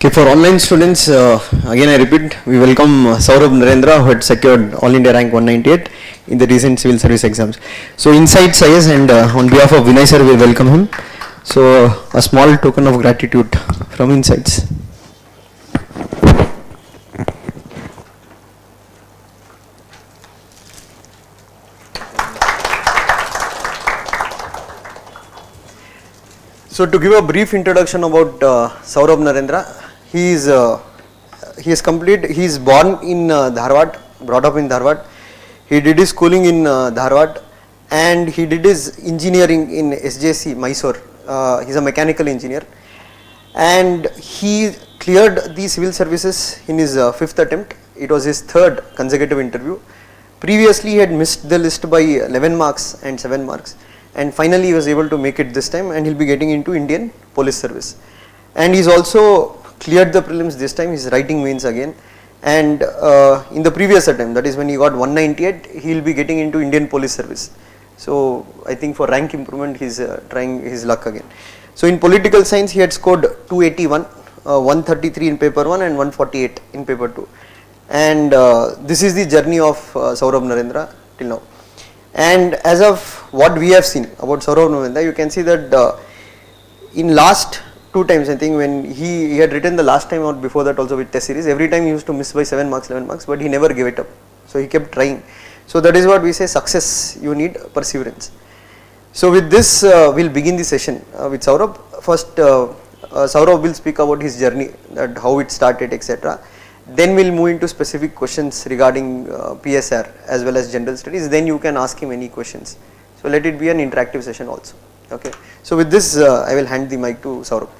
Okay, for online students, again I repeat, we welcome Saurabh Narendra, who had secured All India rank 198 in the recent civil service exams. So inside IAS and on behalf of Vinay sir, we welcome him. So a small token of gratitude from insides. So to give a brief introduction about Saurabh Narendra, he is born in Dharwad, brought up in Dharwad. He did his schooling in Dharwad and he did his engineering in SJC, Mysore. He's a mechanical engineer and he cleared the civil services in his fifth attempt. It was his third consecutive interview. Previously he had missed the list by 11 marks and 7 marks. And finally he was able to make it this time and he'll be getting into Indian Police Service. And he's also cleared the prelims this time, he's writing mains again. And in the previous attempt, that is when he got 198, he'll be getting into Indian Police Service. So I think for rank improvement he's trying his luck again. So in political science he had scored 281, 133 in paper 1 and 148 in paper 2. And this is the journey of Saurabh Narendra till now. And as of what we have seen about Saurabh Narendra, you can see that in last 2 times, I think when he had written the last time or before that also with test series, every time he used to miss by 7 marks, 11 marks, but he never gave it up. So he kept trying. So that is what we say, success, you need perseverance. So with this, we'll begin the session with Saurabh. First, Saurabh will speak about his journey, that how it started, etc. Then we'll move into specific questions regarding PSIR as well as general studies. Then you can ask him any questions. So let it be an interactive session also. Okay. So with this, I will hand the mic to Saurabh.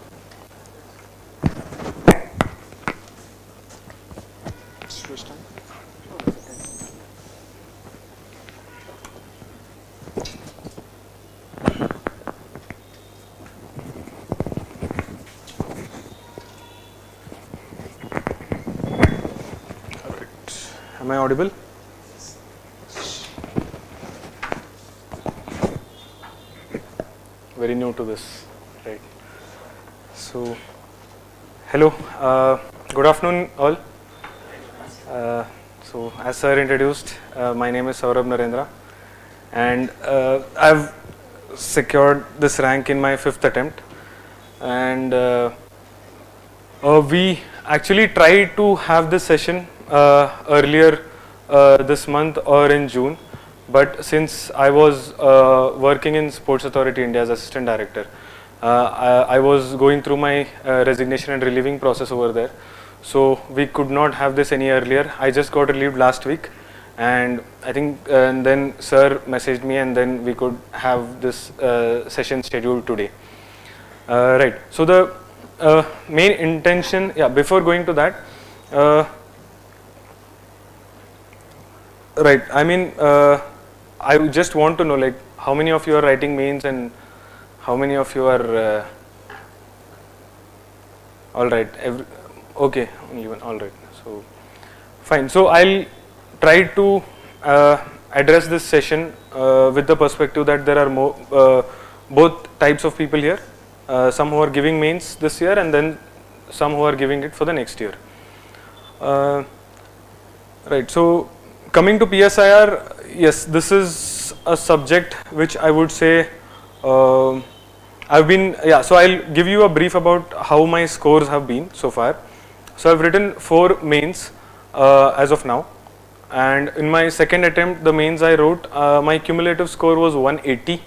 Am I audible? Very new to this, right? So, hello, good afternoon all. So, as sir introduced, my name is Saurabh Narendra and I've secured this rank in my 5th attempt, and we actually tried to have this session earlier this month or in June, but since I was working in Sports Authority India as Assistant Director, I was going through my resignation and relieving process over there, so we could not have this any earlier. I just got relieved last week, and I think and then sir messaged me and then we could have this session scheduled today. Right, so the main intention, before going to that, right, I mean, I just want to know, like, how many of you are writing mains and how many of you are all right, okay, only one, all right, so fine. So I'll try to address this session with the perspective that there are more, both types of people here, some who are giving mains this year and then some who are giving it for the next year. Right, so coming to PSIR, yes, this is a subject which I would say I've been, so I'll give you a brief about how my scores have been so far. So I've written 4 mains as of now, and in my 2nd attempt, the mains I wrote, my cumulative score was 180,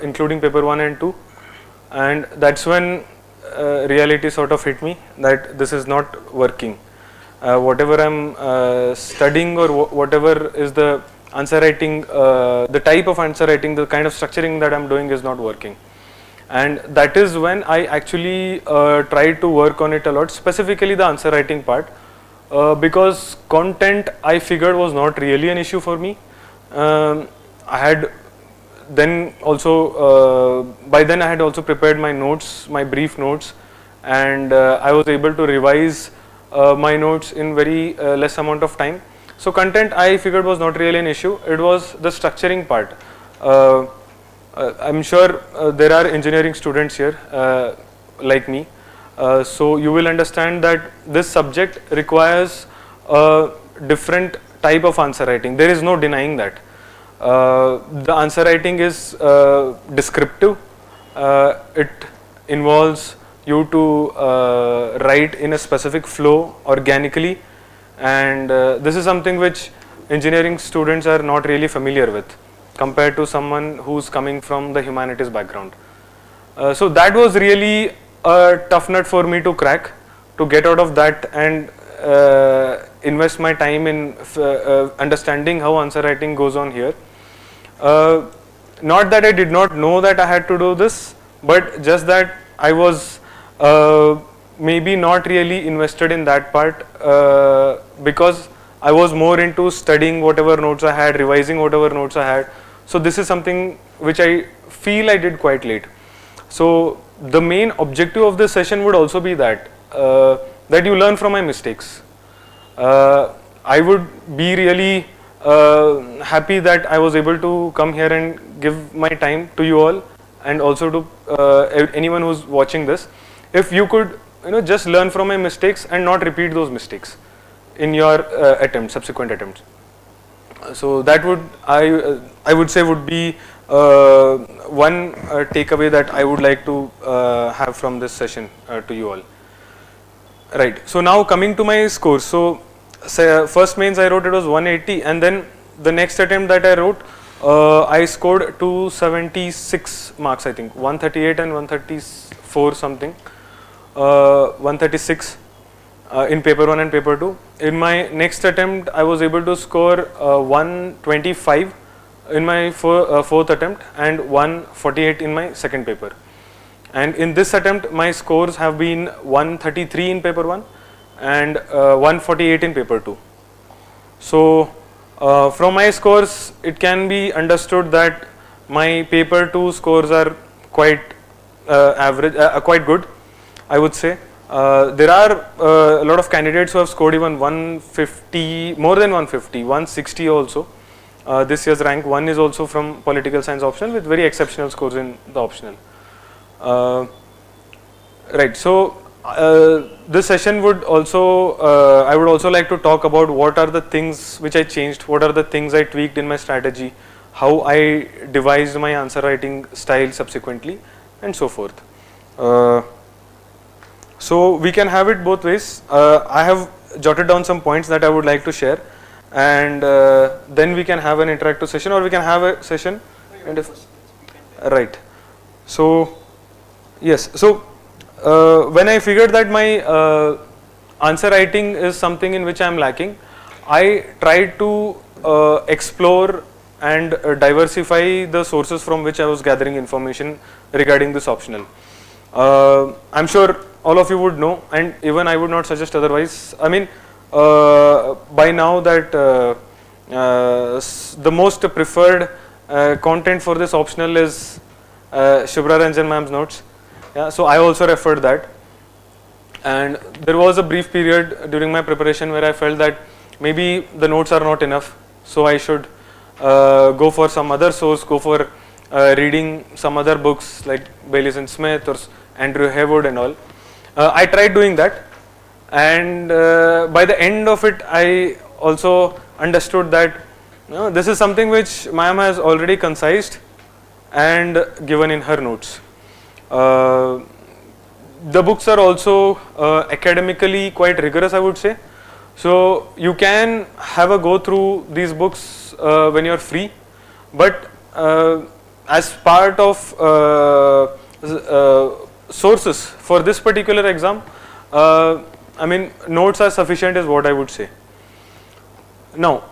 including paper 1 and 2, and that's when reality sort of hit me that this is not working. Whatever I'm studying or whatever is the answer writing, the type of answer writing, the kind of structuring that I'm doing is not working. And that is when I actually tried to work on it a lot, specifically the answer writing part, because content I figured was not really an issue for me. I had then also, by then I had also prepared my notes, my brief notes, and I was able to revise my notes in very less amount of time. So content I figured was not really an issue, it was the structuring part. I'm sure there are engineering students here like me. So you will understand that this subject requires a different type of answer writing. There is no denying that. The answer writing is descriptive. It involves you to write in a specific flow organically, and this is something which engineering students are not really familiar with compared to someone who's coming from the humanities background. So that was really a tough nut for me to crack, to get out of that and invest my time in understanding how answer writing goes on here. Not that I did not know that I had to do this, but just that I was maybe not really invested in that part because I was more into studying whatever notes I had, revising whatever notes I had. So this is something which I feel I did quite late. So the main objective of this session would also be that that you learn from my mistakes. I would be really happy that I was able to come here and give my time to you all, and also to anyone who's watching this. If you could, just learn from my mistakes and not repeat those mistakes in your subsequent attempts. So that would I would say would be one takeaway that I would like to have from this session to you all. Right. So now coming to my scores. So first mains I wrote it was 180, and then the next attempt that I wrote I scored 276 marks, I think 138 and 134 something, 136 in paper 1 and paper 2. In my next attempt I was able to score 125 in my fourth attempt and 148 in my second paper. And in this attempt my scores have been 133 in paper 1 and 148 in paper 2. So from my scores it can be understood that my paper 2 scores are quite average, quite good, I would say. There are a lot of candidates who have scored even 150, more than 150, 160 also. This year's rank 1 is also from political science optional with very exceptional scores in the optional. Right. So this session would also, I would also like to talk about what are the things which I changed, what are the things I tweaked in my strategy, how I devised my answer writing style subsequently, and so forth. So we can have it both ways. I have jotted down some points that I would like to share, and then we can have an interactive session, or we can have a session. And if, right. So yes. So when I figured that my answer writing is something in which I am lacking, I tried to explore and diversify the sources from which I was gathering information regarding this optional. I'm sure all of you would know, and even I would not suggest otherwise. I mean, by now that the most preferred content for this optional is Shubhra Ranjan ma'am's notes. Yeah, so I also referred that, and there was a brief period during my preparation where I felt that maybe the notes are not enough, so I should go for some other source, go for reading some other books like Baylis and Smith or Andrew Haywood and all. I tried doing that, and by the end of it I also understood that this is something which ma'am has already concised and given in her notes. The books are also academically quite rigorous, I would say. So you can have a go through these books when you are free, but as part of sources for this particular exam, I mean, notes are sufficient is what I would say. Now,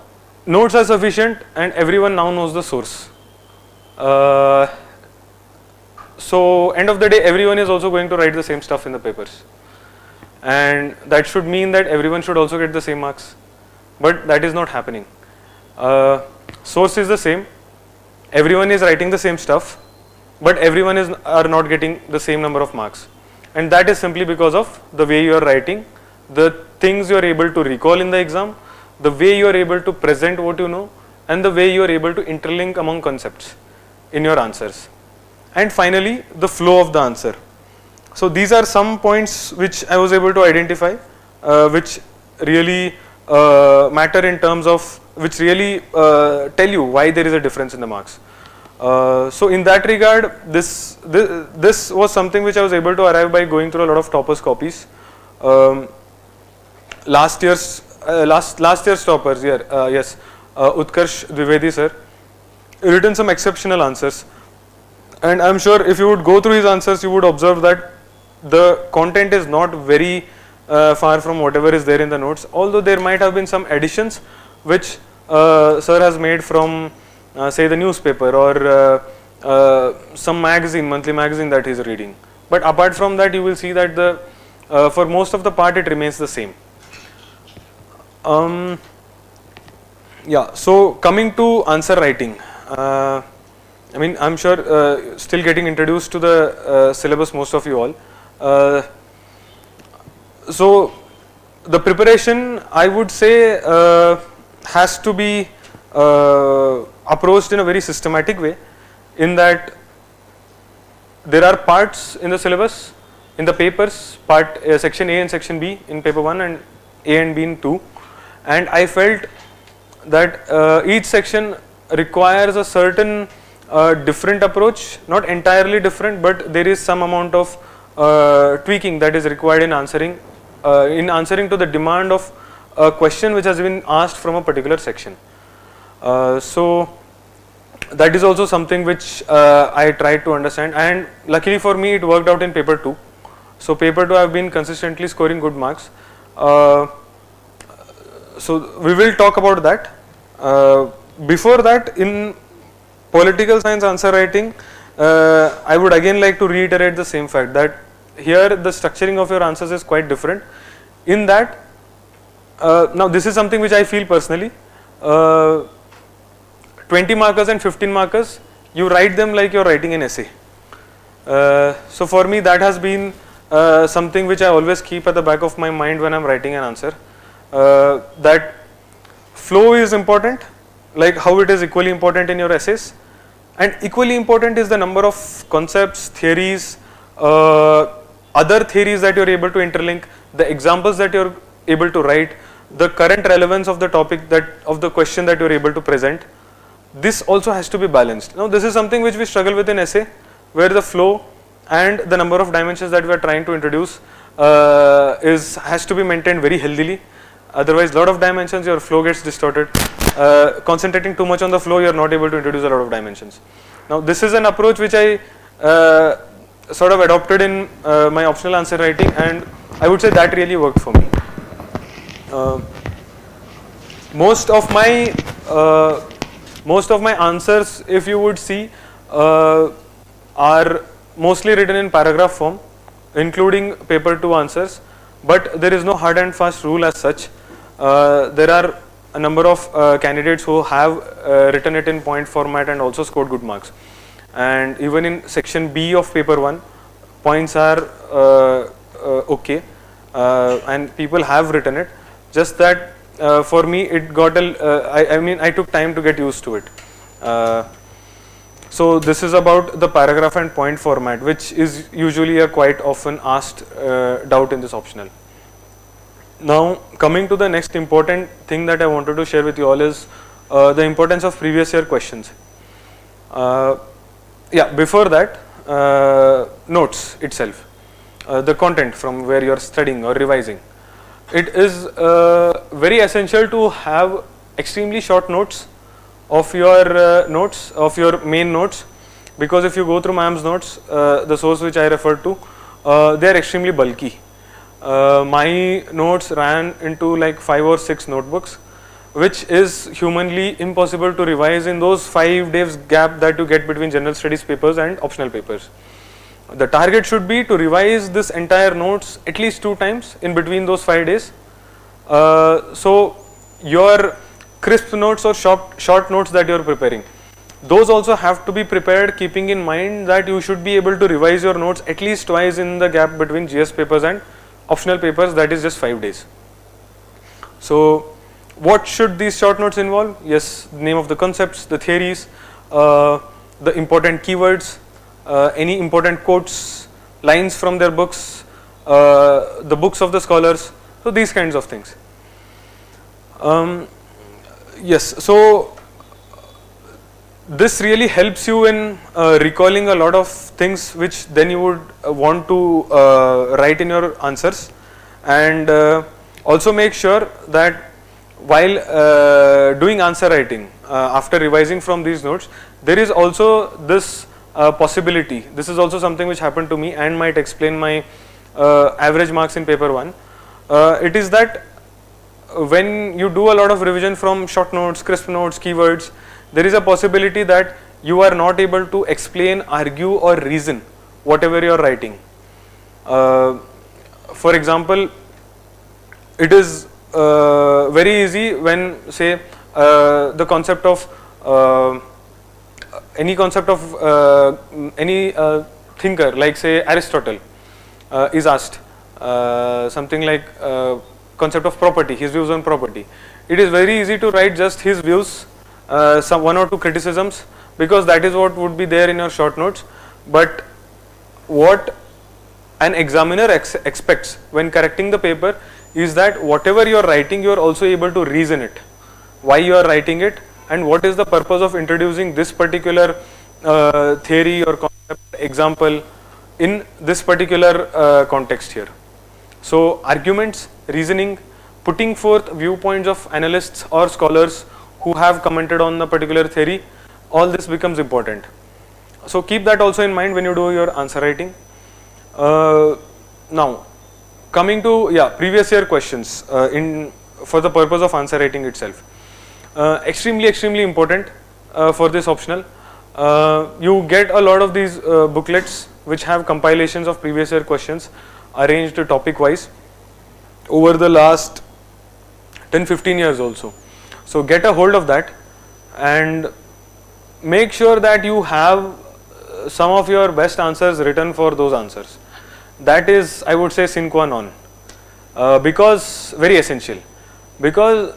notes are sufficient and everyone now knows the source. So end of the day everyone is also going to write the same stuff in the papers, and that should mean that everyone should also get the same marks, but that is not happening. Source is the same, everyone is writing the same stuff, but everyone are not getting the same number of marks, and that is simply because of the way you are writing, the things you are able to recall in the exam, the way you are able to present what you know, and the way you are able to interlink among concepts in your answers. And finally, the flow of the answer. So these are some points which I was able to identify, which really matter in terms of, which really tell you why there is a difference in the marks. So in that regard, this was something which I was able to arrive by going through a lot of Topless Copies. Last year's toppers, yes, Utkarsh Dwivedi sir, written some exceptional answers, and I'm sure if you would go through his answers, you would observe that the content is not very far from whatever is there in the notes, although there might have been some additions which sir has made from say the newspaper or some magazine, monthly magazine that he is reading. But apart from that, you will see that the for most of the part it remains the same. Yeah, so coming to answer writing, I mean, I'm sure still getting introduced to the syllabus, most of you all. So the preparation, I would say, has to be approached in a very systematic way, in that there are parts in the syllabus, in the papers, part section A and section B in paper 1 and A and B in 2, and I felt that each section requires a certain different approach, not entirely different, but there is some amount of tweaking that is required in answering to the demand of a question which has been asked from a particular section. So that is also something which I tried to understand, and luckily for me it worked out in paper 2. So paper 2 I have been consistently scoring good marks. So we will talk about that. Before that, in political science answer writing, I would again like to reiterate the same fact that here the structuring of your answers is quite different. In that, now this is something which I feel personally, 20 markers and 15 markers, you write them like you are writing an essay. So for me that has been something which I always keep at the back of my mind when I am writing an answer, that flow is important, like how it is equally important in your essays, and equally important is the number of concepts, theories, other theories that you are able to interlink, the examples that you are able to write, the current relevance of the topic, that of the question that you are able to present. This also has to be balanced. Now this is something which we struggle with in essay, where the flow and the number of dimensions that we are trying to introduce has to be maintained very healthily. Otherwise, lot of dimensions, your flow gets distorted. Concentrating too much on the flow, you are not able to introduce a lot of dimensions. Now this is an approach which I sort of adopted in my optional answer writing, and I would say that really worked for me. Most of my answers, if you would see, are mostly written in paragraph form, including paper 2 answers, but there is no hard and fast rule as such. There are a number of candidates who have written it in point format and also scored good marks, and even in section B of paper 1, points are okay, and people have written it, just that for me it got I mean I took time to get used to it. So this is about the paragraph and point format, which is usually a quite often asked doubt in this optional. Now coming to the next important thing that I wanted to share with you all is the importance of previous year questions. Yeah, before that, notes itself, the content from where you are studying or revising. It is very essential to have extremely short notes of your main notes, because if you go through ma'am's notes, the source which I referred to, they are extremely bulky. My notes ran into like 5 or 6 notebooks, which is humanly impossible to revise in those 5 days gap that you get between general studies papers and optional papers. The target should be to revise this entire notes at least 2 times in between those 5 days. So your crisp notes or short notes that you are preparing, those also have to be prepared keeping in mind that you should be able to revise your notes at least twice in the gap between GS papers and optional papers, that is just 5 days. So what should these short notes involve? Yes, name of the concepts, the theories, the important keywords, any important quotes, lines from their books, the books of the scholars, so these kinds of things. Yes, so this really helps you in recalling a lot of things which then you would want to write in your answers, and also make sure that while doing answer writing, after revising from these notes, there is also this possibility. This is also something which happened to me and might explain my average marks in paper 1. It is that when you do a lot of revision from short notes, crisp notes, keywords, there is a possibility that you are not able to explain, argue or reason whatever you are writing. For example, it is very easy when, say, the concept of any thinker, like say Aristotle, is asked something like concept of property, his views on property. It is very easy to write just his views, some 1 or 2 criticisms, because that is what would be there in your short notes. But what an examiner expects when correcting the paper is that whatever you are writing, you are also able to reason it, why you are writing it, and what is the purpose of introducing this particular theory or concept, example in this particular context here. So arguments, reasoning, putting forth viewpoints of analysts or scholars who have commented on the particular theory, all this becomes important. So keep that also in mind when you do your answer writing. Now coming to previous year questions for the purpose of answer writing itself. Extremely important for this optional. You get a lot of these booklets which have compilations of previous year questions arranged topic wise over the last 10-15 years also. So get a hold of that and make sure that you have some of your best answers written for those answers. That is, I would say, sine qua non, because very essential, because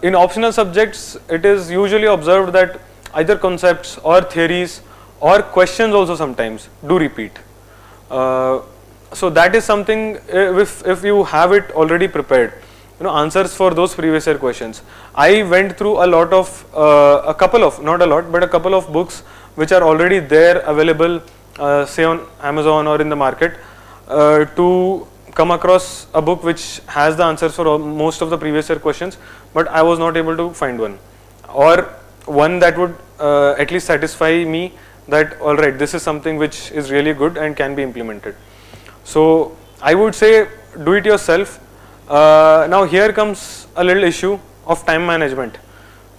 in optional subjects it is usually observed that either concepts or theories or questions also sometimes do repeat. So that is something, if you have it already prepared, answers for those previous year questions. I went through a lot of a couple of, not a lot, but a couple of books which are already there available, say on Amazon or in the market, to come across a book which has the answers for most of the previous year questions, but I was not able to find one, or one that would at least satisfy me that alright, this is something which is really good and can be implemented. So I would say do it yourself. Now here comes a little issue of time management,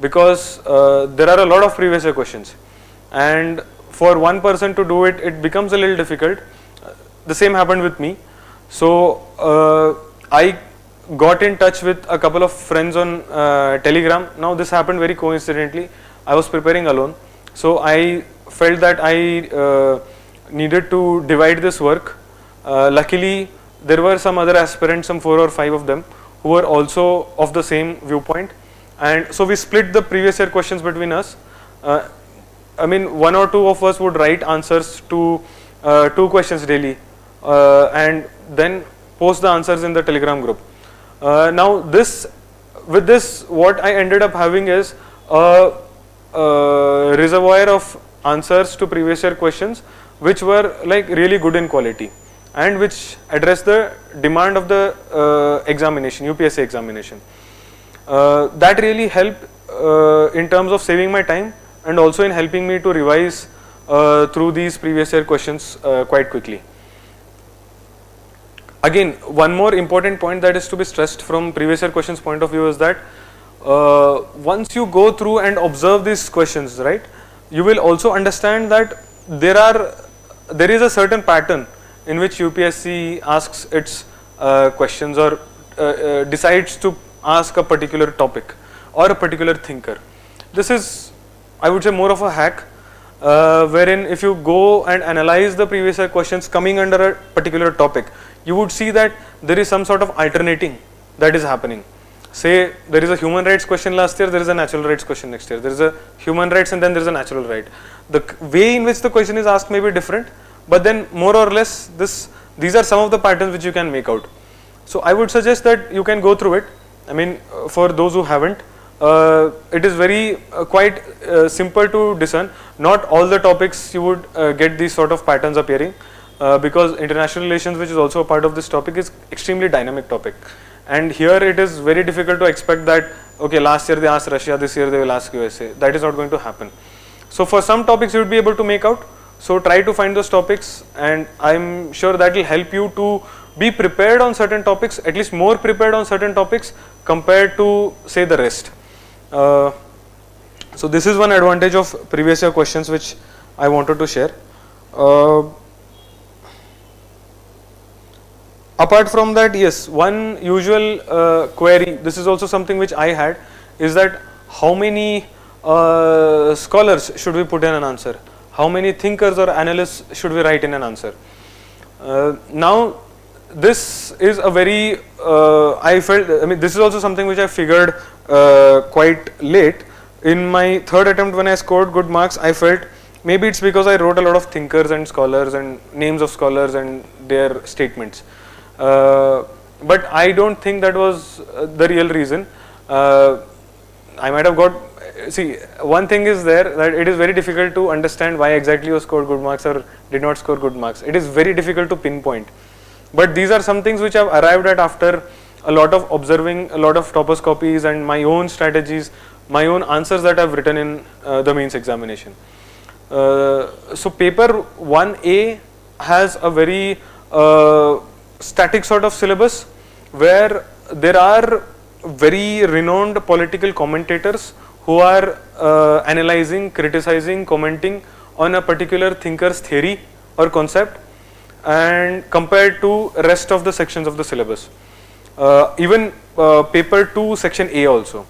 because there are a lot of previous year questions, and for one person to do it, it becomes a little difficult. The same happened with me. So I got in touch with a couple of friends on Telegram. Now this happened very coincidentally. I was preparing alone, so I felt that I needed to divide this work. Luckily there were some other aspirants, some 4 or 5 of them, who were also of the same viewpoint, and so we split the previous year questions between us. I mean, 1 or 2 of us would write answers to 2 questions daily, and then post the answers in the Telegram group. Now with this what I ended up having is a reservoir of answers to previous year questions which were like really good in quality and which address the demand of the examination, UPSC examination. That really helped in terms of saving my time and also in helping me to revise through these previous year questions quite quickly. Again, one more important point that is to be stressed from previous year questions point of view is that once you go through and observe these questions, right, you will also understand that there is a certain pattern in which UPSC asks its questions or decides to ask a particular topic or a particular thinker. This is, I would say, more of a hack, wherein if you go and analyze the previous year questions coming under a particular topic, you would see that there is some sort of alternating that is happening. Say there is a human rights question last year, there is a natural rights question next year, there is a human rights and then there is a natural right. The way in which the question is asked may be different, but then more or less these are some of the patterns which you can make out. So I would suggest that you can go through it. I mean, for those who haven't, it is very quite simple to discern. Not all the topics you would get these sort of patterns appearing, because international relations, which is also a part of this topic, is extremely dynamic topic, and here it is very difficult to expect that okay, last year they asked Russia, this year they will ask USA. That is not going to happen. So for some topics you would be able to make out. So try to find those topics, and I'm sure that will help you to be prepared on certain topics, at least more prepared on certain topics compared to say the rest. So this is one advantage of previous year questions which I wanted to share. Apart from that, yes, one usual query, this is also something which I had, is that how many scholars should we put in an answer? How many thinkers or analysts should we write in an answer? Now this is a very, this is also something which I figured quite late. In my third attempt when I scored good marks, I felt maybe it's because I wrote a lot of thinkers and scholars and names of scholars and their statements. But I don't think that was the real reason. I might have got, see, one thing is there, that it is very difficult to understand why exactly you scored good marks or did not score good marks. It is very difficult to pinpoint. But these are some things which I've arrived at after a lot of observing, a lot of Topless Copies and my own strategies, my own answers that I've written in the mains examination. So paper 1A has a very static sort of syllabus where there are very renowned political commentators who are analyzing, criticizing, commenting on a particular thinker's theory or concept, and compared to rest of the sections of the syllabus. Even paper 2 section A also,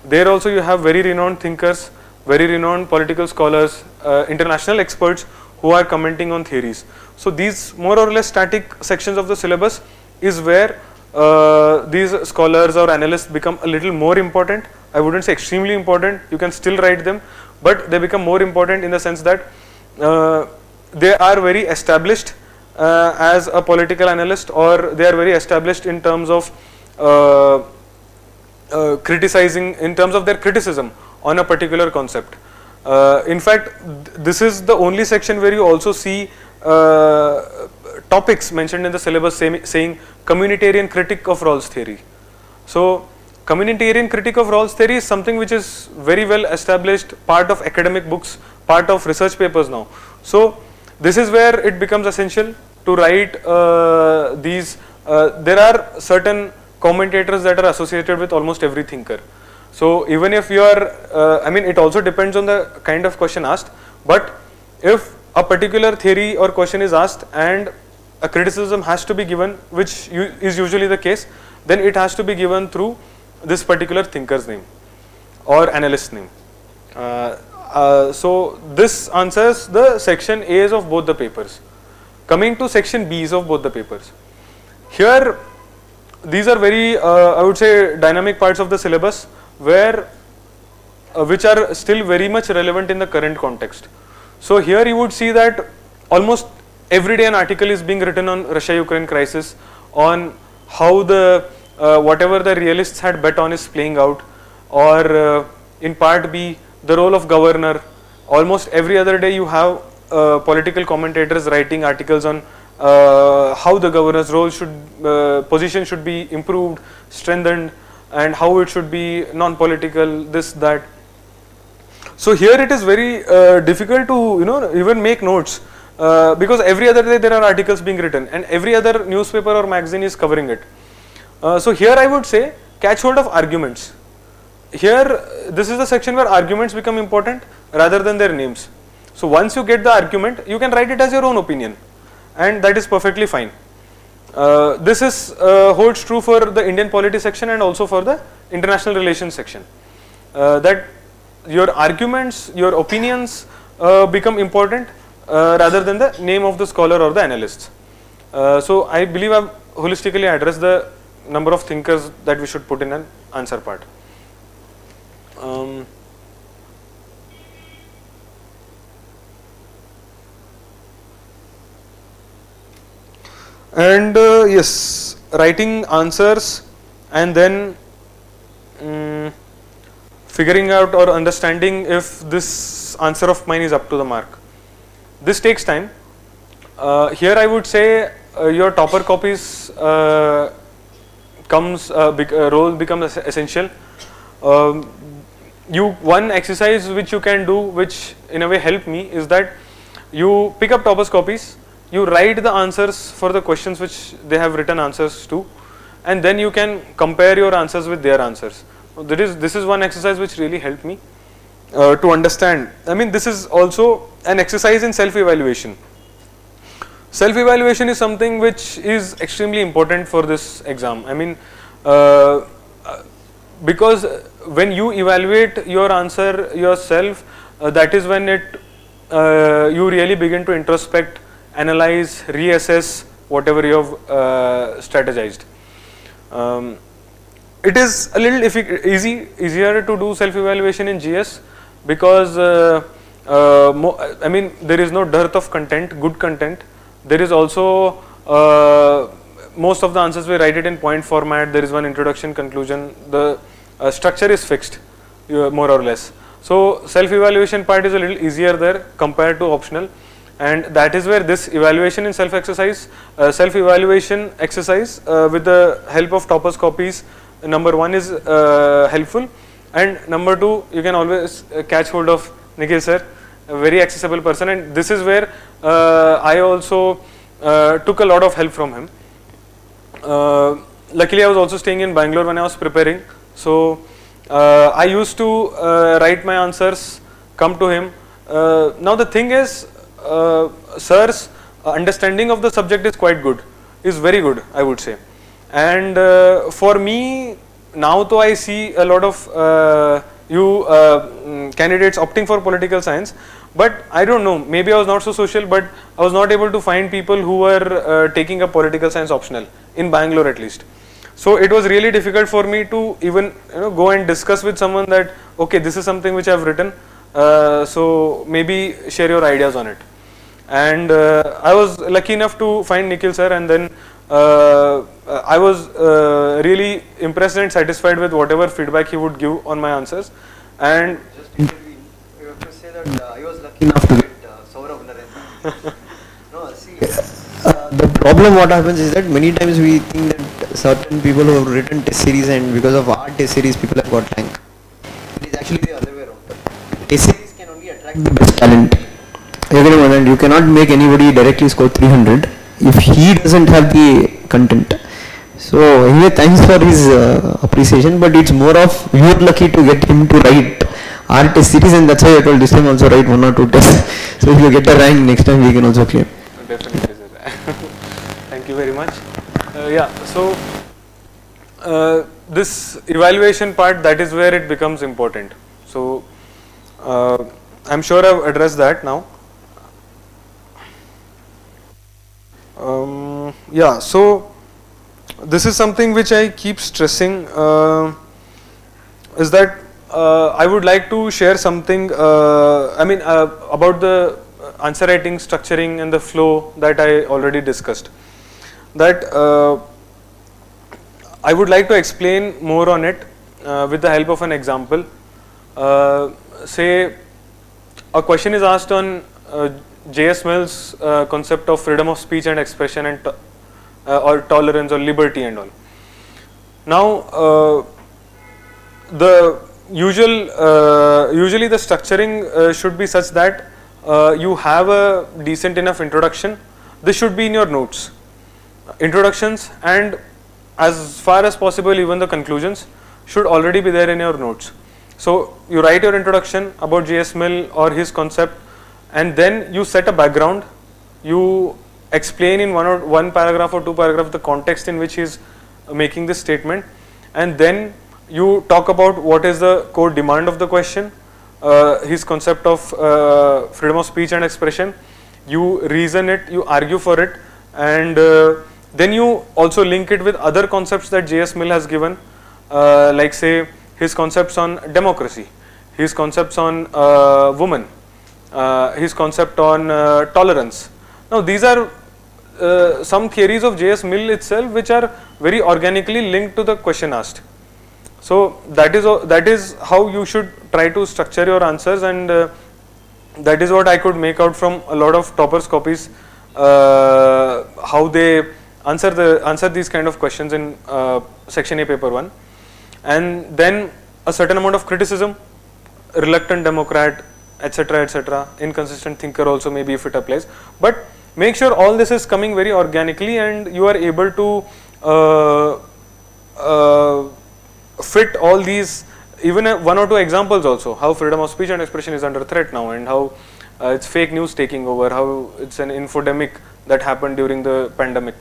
there also you have very renowned thinkers, very renowned political scholars, international experts who are commenting on theories. So these more or less static sections of the syllabus is where these scholars or analysts become a little more important. I wouldn't say extremely important, you can still write them, but they become more important in the sense that they are very established as a political analyst, or they are very established in terms of criticizing, in terms of their criticism on a particular concept. In fact, this is the only section where you also see topics mentioned in the syllabus saying communitarian critique of Rawls theory. So communitarian critique of Rawls theory is something which is very well established, part of academic books, part of research papers now. So this is where it becomes essential to write these. There are certain commentators that are associated with almost every thinker. So even if you are, it also depends on the kind of question asked, but if a particular theory or question is asked and a criticism has to be given, which is usually the case, then it has to be given through this particular thinker's name or analyst's name. So this answers the section A's of both the papers. Coming to section B's of both the papers. Here, these are very, I would say, dynamic parts of the syllabus where, which are still very much relevant in the current context. So here you would see that almost every day an article is being written on Russia-Ukraine crisis, on how the whatever the realists had bet on is playing out, or in part B, the role of governor. Almost every other day you have political commentators writing articles on how the governor's role position should be improved, strengthened, and how it should be non-political, this, that. So here it is very difficult to even make notes, because every other day there are articles being written and every other newspaper or magazine is covering it. So here I would say catch hold of arguments. Here this is the section where arguments become important rather than their names. So once you get the argument, you can write it as your own opinion, and that is perfectly fine. This is holds true for the Indian polity section and also for the international relations section, that your arguments, your opinions become important rather than the name of the scholar or the analysts. So I believe I have holistically addressed the number of thinkers that we should put in an answer part. And yes, writing answers and then figuring out or understanding if this answer of mine is up to the mark. This takes time. Here I would say your topper copies role becomes essential. One exercise which you can do, which in a way helped me, is that you pick up toppers copies, you write the answers for the questions which they have written answers to, and then you can compare your answers with their answers. This is one exercise which really helped me to understand. I mean, this is also an exercise in self-evaluation. Self-evaluation is something which is extremely important for this exam. I mean, because when you evaluate your answer yourself, that is when you really begin to introspect, analyze, reassess whatever you have strategized. It is a little easier to do self-evaluation in GS because I mean, there is no dearth of content, good content. There is also most of the answers we write it in point format. There is one introduction, conclusion. The structure is fixed, more or less. So self-evaluation part is a little easier there compared to optional, and that is where this evaluation in self-evaluation exercise with the help of toppers copies, number one is helpful, and number two, you can always catch hold of Nikhil sir, a very accessible person, and this is where I also took a lot of help from him. Luckily I was also staying in Bangalore when I was preparing, so I used to write my answers, come to him. Now the thing is, sir's understanding of the subject is quite good, is very good, I would say. And for me, now though I see a lot of candidates opting for political science, but I don't know, maybe I was not so social, but I was not able to find people who were taking a political science optional, in Bangalore at least. So it was really difficult for me to even go and discuss with someone that, okay, this is something which I have written, so maybe share your ideas on it. And I was lucky enough to find Nikhil sir, and then I was really impressed and satisfied with whatever feedback he would give on my answers. And just you have to say that I was lucky enough to get Saurabh Narendra. No, see, the problem what happens is that many times we think that certain people who have written test series, and because of our test series people have got rank. It is actually the other way around. Test series can only attract the best talent. And you cannot make anybody directly score 300 if he doesn't have the content. So anyway, thanks for his appreciation, but it's more of you are lucky to get him to write our test series, and that's why I told this time also write 1 or 2 tests. So if you get the rank, next time we can also claim. Definitely, sir. Thank you very much. Yeah, so this evaluation part, that is where it becomes important. So I'm sure I've addressed that now. Yeah, so this is something which I keep stressing, is that I would like to share something, about the answer writing, structuring and the flow that I already discussed. That I would like to explain more on it with the help of an example. Say a question is asked on J.S. Mill's concept of freedom of speech and expression, and or tolerance or liberty and all. Now, usually the structuring should be such that you have a decent enough introduction. This should be in your notes. Introductions, and as far as possible even the conclusions should already be there in your notes. So you write your introduction about J.S. Mill or his concept, and then you set a background. You explain in one paragraph or 2 paragraphs the context in which he is making this statement, and then you talk about what is the core demand of the question, his concept of freedom of speech and expression. You reason it, you argue for it, and then you also link it with other concepts that J.S. Mill has given, like say his concepts on democracy, his concepts on women, his concept on tolerance. Now these are some theories of J.S. Mill itself which are very organically linked to the question asked. So that is how you should try to structure your answers, and that is what I could make out from a lot of toppers copies, how they answer these kind of questions in section A paper 1. And then a certain amount of criticism, reluctant Democrat, etc., inconsistent thinker also, maybe if it applies, but make sure all this is coming very organically and you are able to fit all these, even one or two examples also, how freedom of speech and expression is under threat now, and how it's fake news taking over, how it's an infodemic that happened during the pandemic,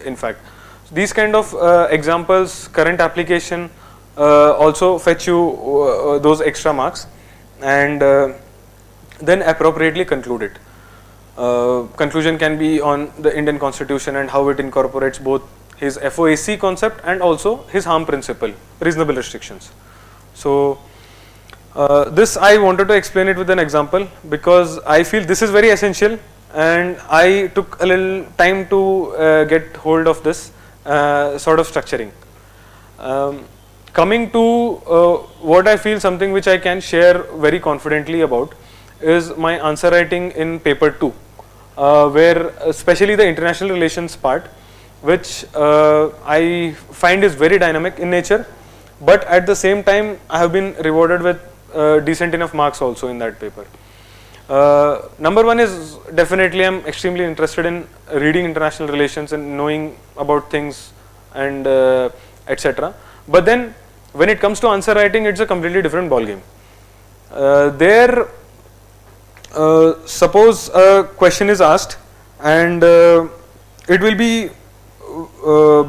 in fact. These kind of examples, current application also fetch you those extra marks, and then appropriately conclude it. Conclusion can be on the Indian Constitution and how it incorporates both his FOAC concept and also his harm principle, reasonable restrictions. So this I wanted to explain it with an example because I feel this is very essential, and I took a little time to get hold of this sort of structuring. Coming to what I feel, something which I can share very confidently about is my answer writing in paper 2, where especially the international relations part, which I find is very dynamic in nature, but at the same time I have been rewarded with decent enough marks also in that paper. Number one is definitely I'm extremely interested in reading international relations and knowing about things and etc. But then when it comes to answer writing, it's a completely different ball game. There, suppose a question is asked and it will be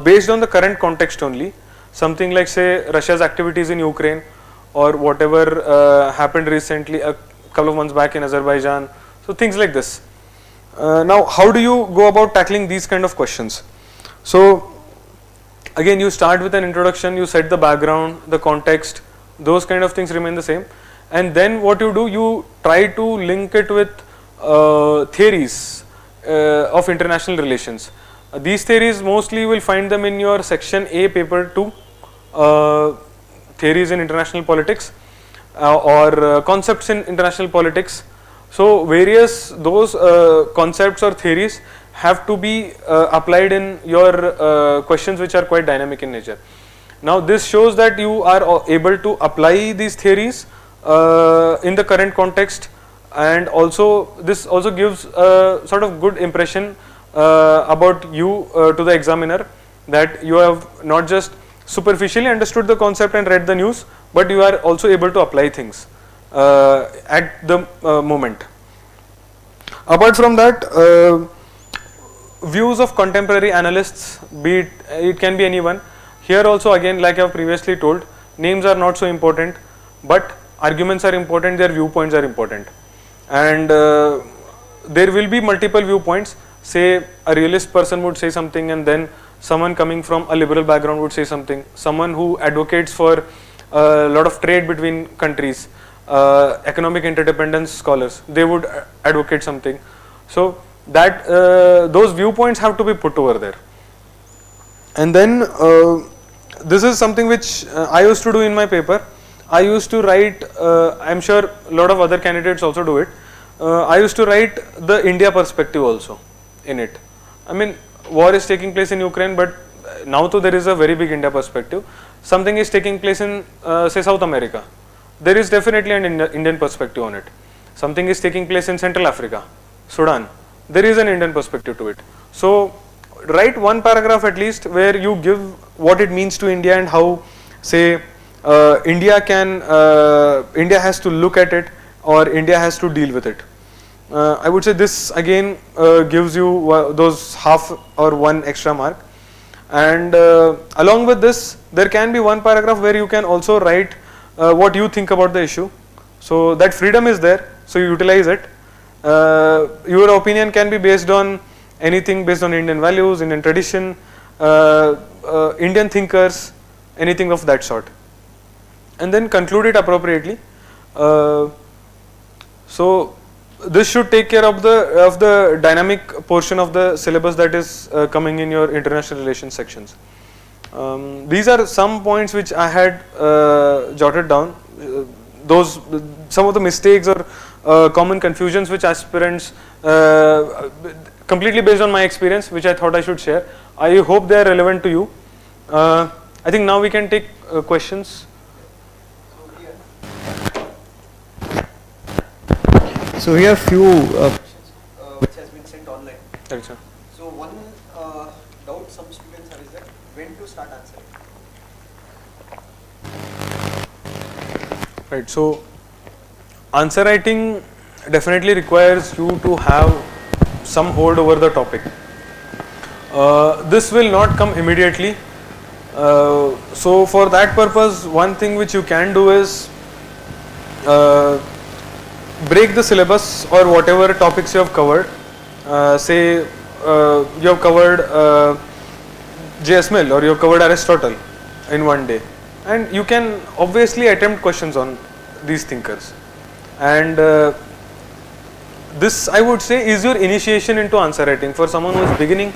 based on the current context only, something like say Russia's activities in Ukraine or whatever happened recently a couple of months back in Azerbaijan, so things like this. Now how do you go about tackling these kind of questions? So again, you start with an introduction, you set the background, the context, those kind of things remain the same, and then what you do, you try to link it with theories of international relations. These theories mostly you will find them in your section A paper 2, theories in international politics or concepts in international politics. So various those concepts or theories have to be applied in your questions which are quite dynamic in nature. Now this shows that you are able to apply these theories in the current context, and also this also gives a sort of good impression about you to the examiner, that you have not just superficially understood the concept and read the news, but you are also able to apply things at the moment. Apart from that, views of contemporary analysts, be it can be anyone. Here also again, like I have previously told, names are not so important, but arguments are important, their viewpoints are important, and there will be multiple viewpoints. Say a realist person would say something, and then someone coming from a liberal background would say something, someone who advocates for a lot of trade between countries, economic interdependence scholars, they would advocate something. So that those viewpoints have to be put over there. And then this is something which I used to do in my paper. I used to write, I'm sure a lot of other candidates also do it, I used to write the India perspective also in it. I mean, war is taking place in Ukraine, but now too there is a very big India perspective. Something is taking place in say South America, there is definitely an Indian perspective on it. Something is taking place in Central Africa, Sudan, there is an Indian perspective to it. So write one paragraph at least where you give what it means to India and how, say, India has to look at it, or India has to deal with it. I would say this again gives you those half or one extra mark. And along with this, there can be one paragraph where you can also write what you think about the issue. So that freedom is there, so you utilize it. Your opinion can be based on anything, based on Indian values, Indian tradition, Indian thinkers, anything of that sort. And then conclude it appropriately. So this should take care of the dynamic portion of the syllabus that is coming in your international relations sections. These are some points which I had jotted down. Those some of the mistakes or common confusions which aspirants, completely based on my experience, which I thought I should share. I hope they are relevant to you. I think now we can take questions. So we have few questions which has been sent online. Right, sir. So one doubt some students have is that when to start answering. Right. So answer writing definitely requires you to have some hold over the topic. This will not come immediately. So for that purpose, one thing which you can do is break the syllabus or whatever topics you have covered. Say you have covered J.S. Mill or you have covered Aristotle in one day, and you can obviously attempt questions on these thinkers. And this, I would say, is your initiation into answer writing for someone who is beginning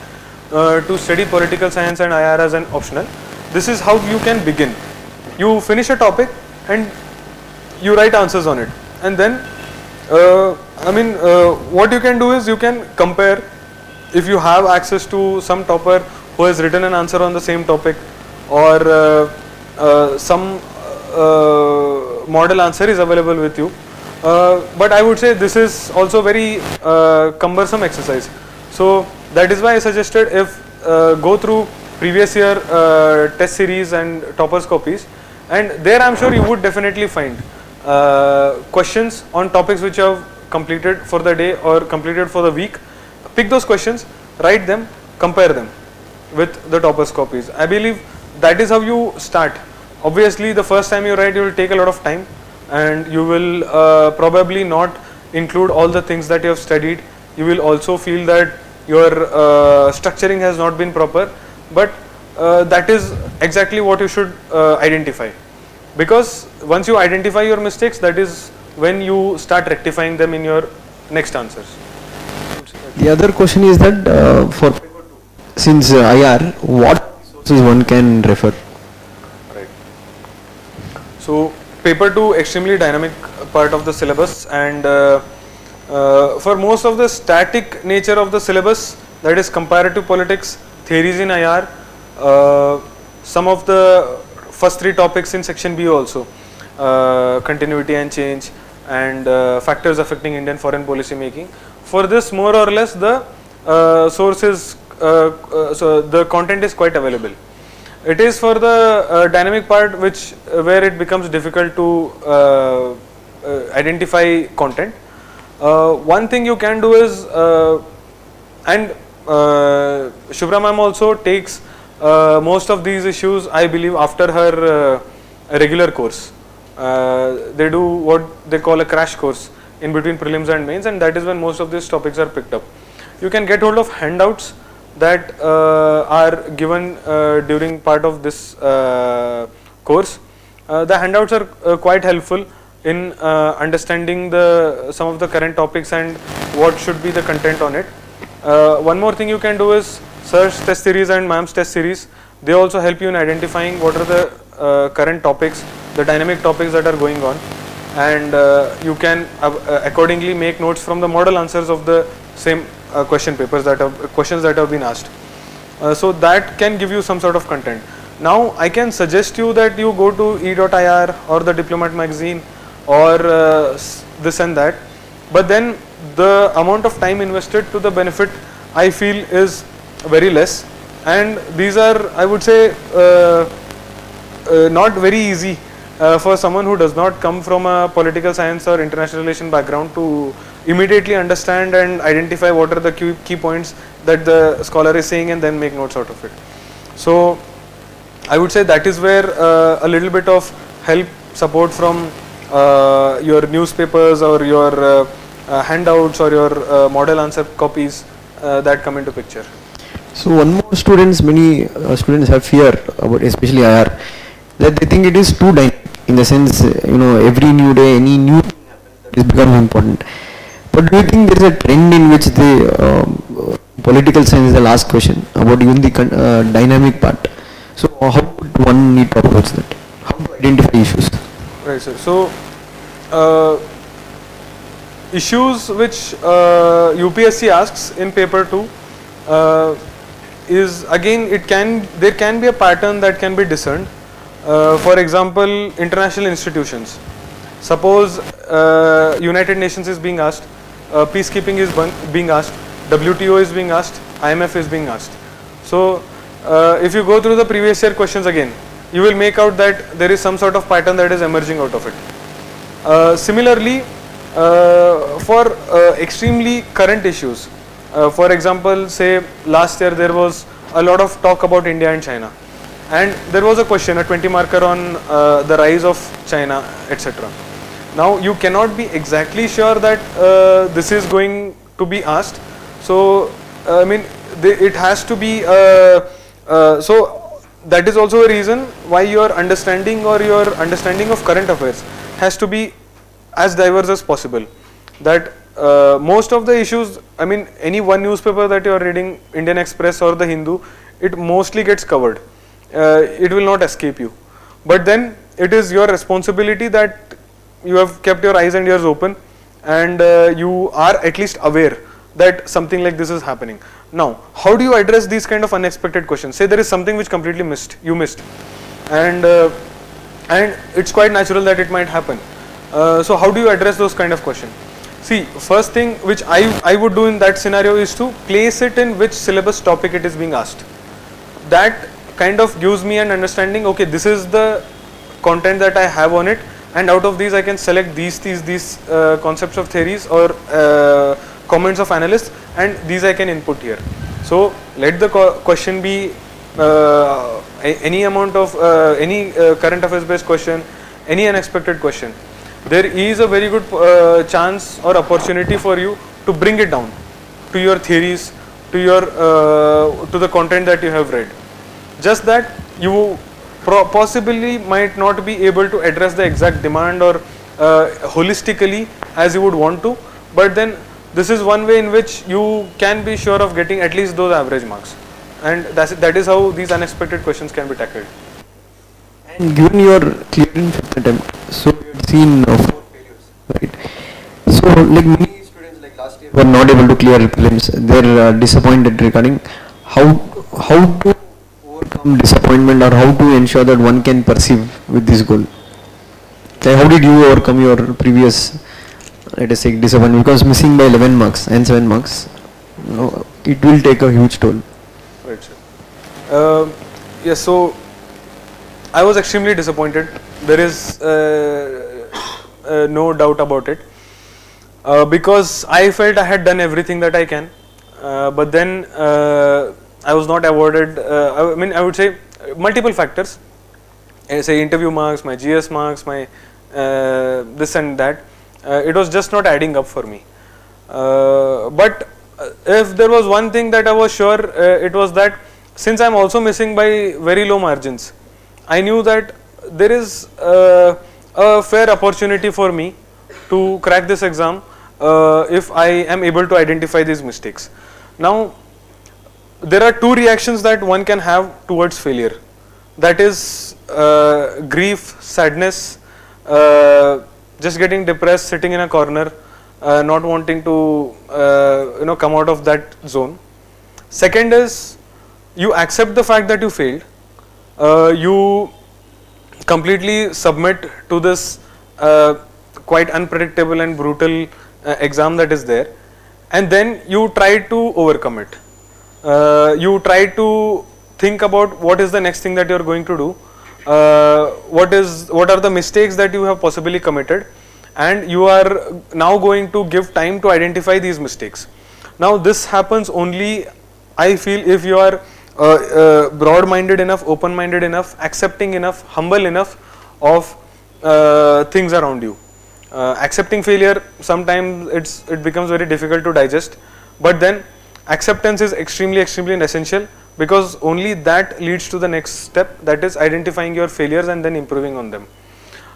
to study political science and IR as an optional. This is how you can begin. You finish a topic and you write answers on it, and then what you can do is you can compare. If you have access to some topper who has written an answer on the same topic, or some model answer is available with you, but I would say this is also very cumbersome exercise. So that is why I suggested, if go through previous year test series and toppers copies, and there I am sure you would definitely find questions on topics which you have completed for the day or completed for the week. Pick those questions, write them, compare them with the toppers copies. I believe that is how you start. Obviously the first time you write, you will take a lot of time, and you will probably not include all the things that you have studied. You will also feel that your structuring has not been proper, but that is exactly what you should identify, because once you identify your mistakes, that is when you start rectifying them in your next answers. The other question is that for since IR, what sources one can refer? Right. So paper 2, extremely dynamic part of the syllabus, and for most of the static nature of the syllabus, that is comparative politics, theories in IR, some of the first 3 topics in section B also, continuity and change, and factors affecting Indian foreign policy making. For this, more or less the sources, so the content is quite available. It is for the dynamic part where it becomes difficult to identify content. One thing you can do is, and Shubhra ma'am also takes most of these issues, I believe, after her regular course. They do what they call a crash course in between prelims and mains, and that is when most of these topics are picked up. You can get hold of handouts that are given during part of this course. The handouts are quite helpful in understanding some of the current topics and what should be the content on it. One more thing you can do is search test series and ma'am's test series. They also help you in identifying what are the current topics, the dynamic topics that are going on, and you can accordingly make notes from the model answers of the same question papers questions that have been asked. So that can give you some sort of content. Now I can suggest you that you go to e.ir or the Diplomat magazine or this and that, but then the amount of time invested to the benefit, I feel, is very less, and these are, I would say, not very easy for someone who does not come from a political science or international relation background to immediately understand and identify what are the key points that the scholar is saying and then make notes out of it. So I would say that is where a little bit of help, support from your newspapers or your handouts or your model answer copies that come into picture. So one more many students have fear about especially IR, that they think it is too dynamic, in the sense, every new day, any new thing happens, that is becoming important. But do you think there is a trend in which the political science is the last question about even the dynamic part? So how would one need to approach that? How to identify issues? Right, sir. So, issues which UPSC asks in paper 2 is again there can be a pattern that can be discerned. For example, international institutions. Suppose United Nations is being asked, peacekeeping is being asked, WTO is being asked, IMF is being asked. So, if you go through the previous year questions again, you will make out that there is some sort of pattern that is emerging out of it. Similarly, for extremely current issues, for example, say last year there was a lot of talk about India and China, and there was a question, a 20 marker on the rise of China, etc. Now you cannot be exactly sure that this is going to be asked, so I mean it has to be so that is also a reason why your understanding of current affairs has to be as diverse as possible. That most of the issues, I mean any one newspaper that you are reading, Indian Express or the Hindu, it mostly gets covered. It will not escape you. But then it is your responsibility that you have kept your eyes and ears open, and you are at least aware that something like this is happening. Now, how do you address these kind of unexpected questions? Say there is something which completely you missed, and it's quite natural that it might happen. So how do you address those kind of questions? See, first thing which I would do in that scenario is to place it in which syllabus topic it is being asked. That kind of gives me an understanding, okay, this is the content that I have on it, and out of these I can select these concepts of theories or comments of analysts, and these I can input here. So let the question be any amount of any current affairs based question, any unexpected question. There is a very good chance or opportunity for you to bring it down to your theories, to your to the content that you have read. Just that you possibly might not be able to address the exact demand or holistically as you would want to, but then this is one way in which you can be sure of getting at least those average marks, and that is how these unexpected questions can be tackled. And given your clearing fifth attempt, so you had seen 4 failures, right? So like many students like last year were not able to clear prelims, they're disappointed regarding how to overcome disappointment, or how to ensure that one can perceive with this goal. Like how did you overcome your previous, let us say, disappointment? Because missing by 11 marks and 7 marks, it will take a huge toll. Right, sir. Yes, so I was extremely disappointed. There is no doubt about it, because I felt I had done everything that I can, but then I was not awarded. I mean, I would say multiple factors. Say interview marks, my GS marks, my this and that. It was just not adding up for me. But if there was one thing that I was sure, it was that since I am also missing by very low margins, I knew that there is a fair opportunity for me to crack this exam if I am able to identify these mistakes. Now, there are 2 reactions that one can have towards failure. That is grief, sadness, just getting depressed, sitting in a corner, not wanting to come out of that zone. Second is you accept the fact that you failed. You completely submit to this quite unpredictable and brutal exam that is there, and then you try to overcome it. You try to think about what is the next thing that you are going to do, what are the mistakes that you have possibly committed, and you are now going to give time to identify these mistakes. Now this happens only, I feel, if you are broad-minded enough, open-minded enough, accepting enough, humble enough of things around you. Accepting failure, sometimes it becomes very difficult to digest, but then acceptance is extremely essential, because only that leads to the next step, that is identifying your failures and then improving on them.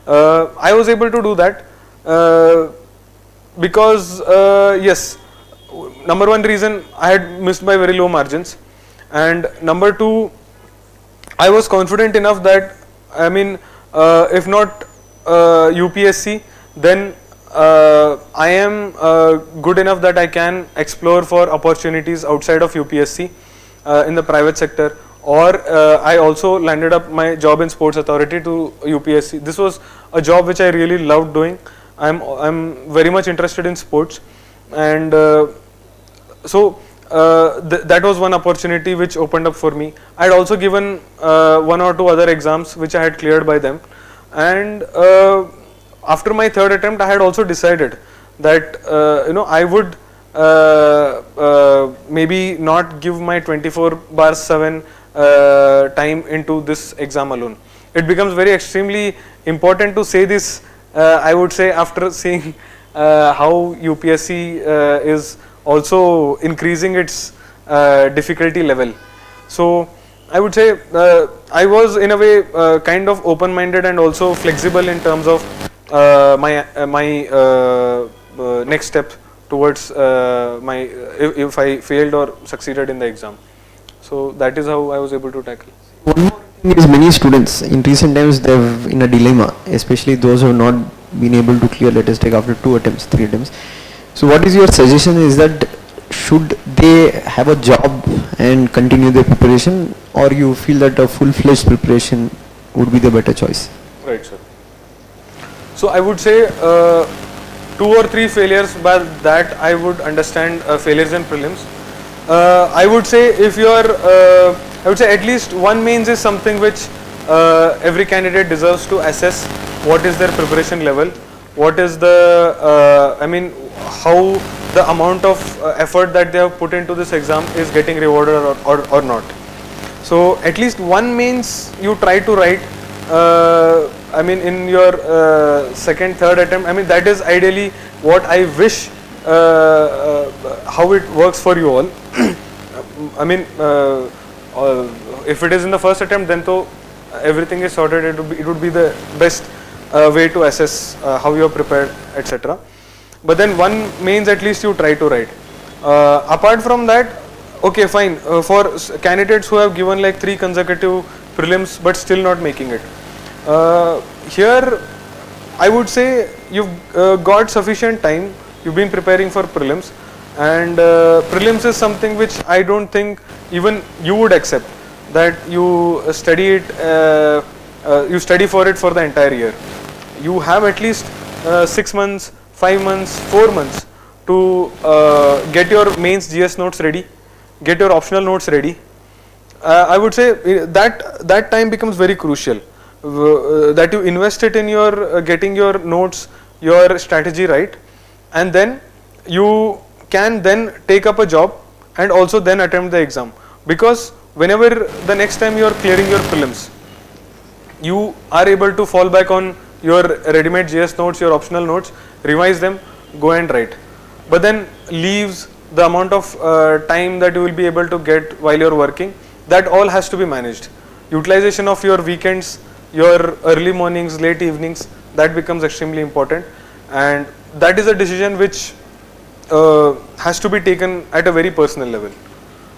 I was able to do that because yes, number one reason, I had missed by very low margins, and number two, I was confident enough that, I mean, if not UPSC, then I am good enough that I can explore for opportunities outside of UPSC in the private sector, or I also landed up my job in Sports Authority to UPSC. This was a job which I really loved doing. I'm very much interested in sports, and so that was one opportunity which opened up for me. I had also given one or two other exams which I had cleared by them, and after my third attempt, I had also decided that I would maybe not give my 24/7 time into this exam alone. It becomes very extremely important to say this, I would say, after seeing how UPSC is also increasing its difficulty level. So I would say I was in a way kind of open-minded and also flexible in terms of my next step towards my if I failed or succeeded in the exam. So that is how I was able to tackle. One more thing is, many students in recent times, they're in a dilemma, especially those who have not been able to clear, let us take after 2 attempts, 3 attempts. So what is your suggestion, is that should they have a job and continue their preparation, or you feel that a full-fledged preparation would be the better choice? Right, sir. So I would say 2 or 3 failures, by that I would understand failures in prelims. I would say if you are, I would say at least one mains is something which every candidate deserves to assess what is their preparation level, what is the, I mean, how the amount of effort that they have put into this exam is getting rewarded or not. So at least one mains you try to write, I mean in your second, third attempt. I mean that is ideally what I wish, how it works for you all. I mean if it is in the first attempt, then to everything is sorted. It would be the best way to assess how you are prepared, etc. But then one mains at least you try to write. Apart from that, okay, fine, for candidates who have given like 3 consecutive prelims but still not making it, here I would say you've got sufficient time, you've been preparing for prelims, and prelims is something which I don't think even you would accept, that you study it, you study for it for the entire year. You have at least 6 months, 5 months, 4 months to get your mains GS notes ready, get your optional notes ready. I would say that time becomes very crucial, that you invest it in your getting your notes, your strategy right, and then you can then take up a job and also then attempt the exam. Because whenever the next time you are clearing your prelims, you are able to fall back on your ready-made GS notes, your optional notes, revise them, go and write. But then leaves, the amount of time that you will be able to get while you are working, that all has to be managed. Utilization of your weekends, your early mornings, late evenings, that becomes extremely important, and that is a decision which has to be taken at a very personal level.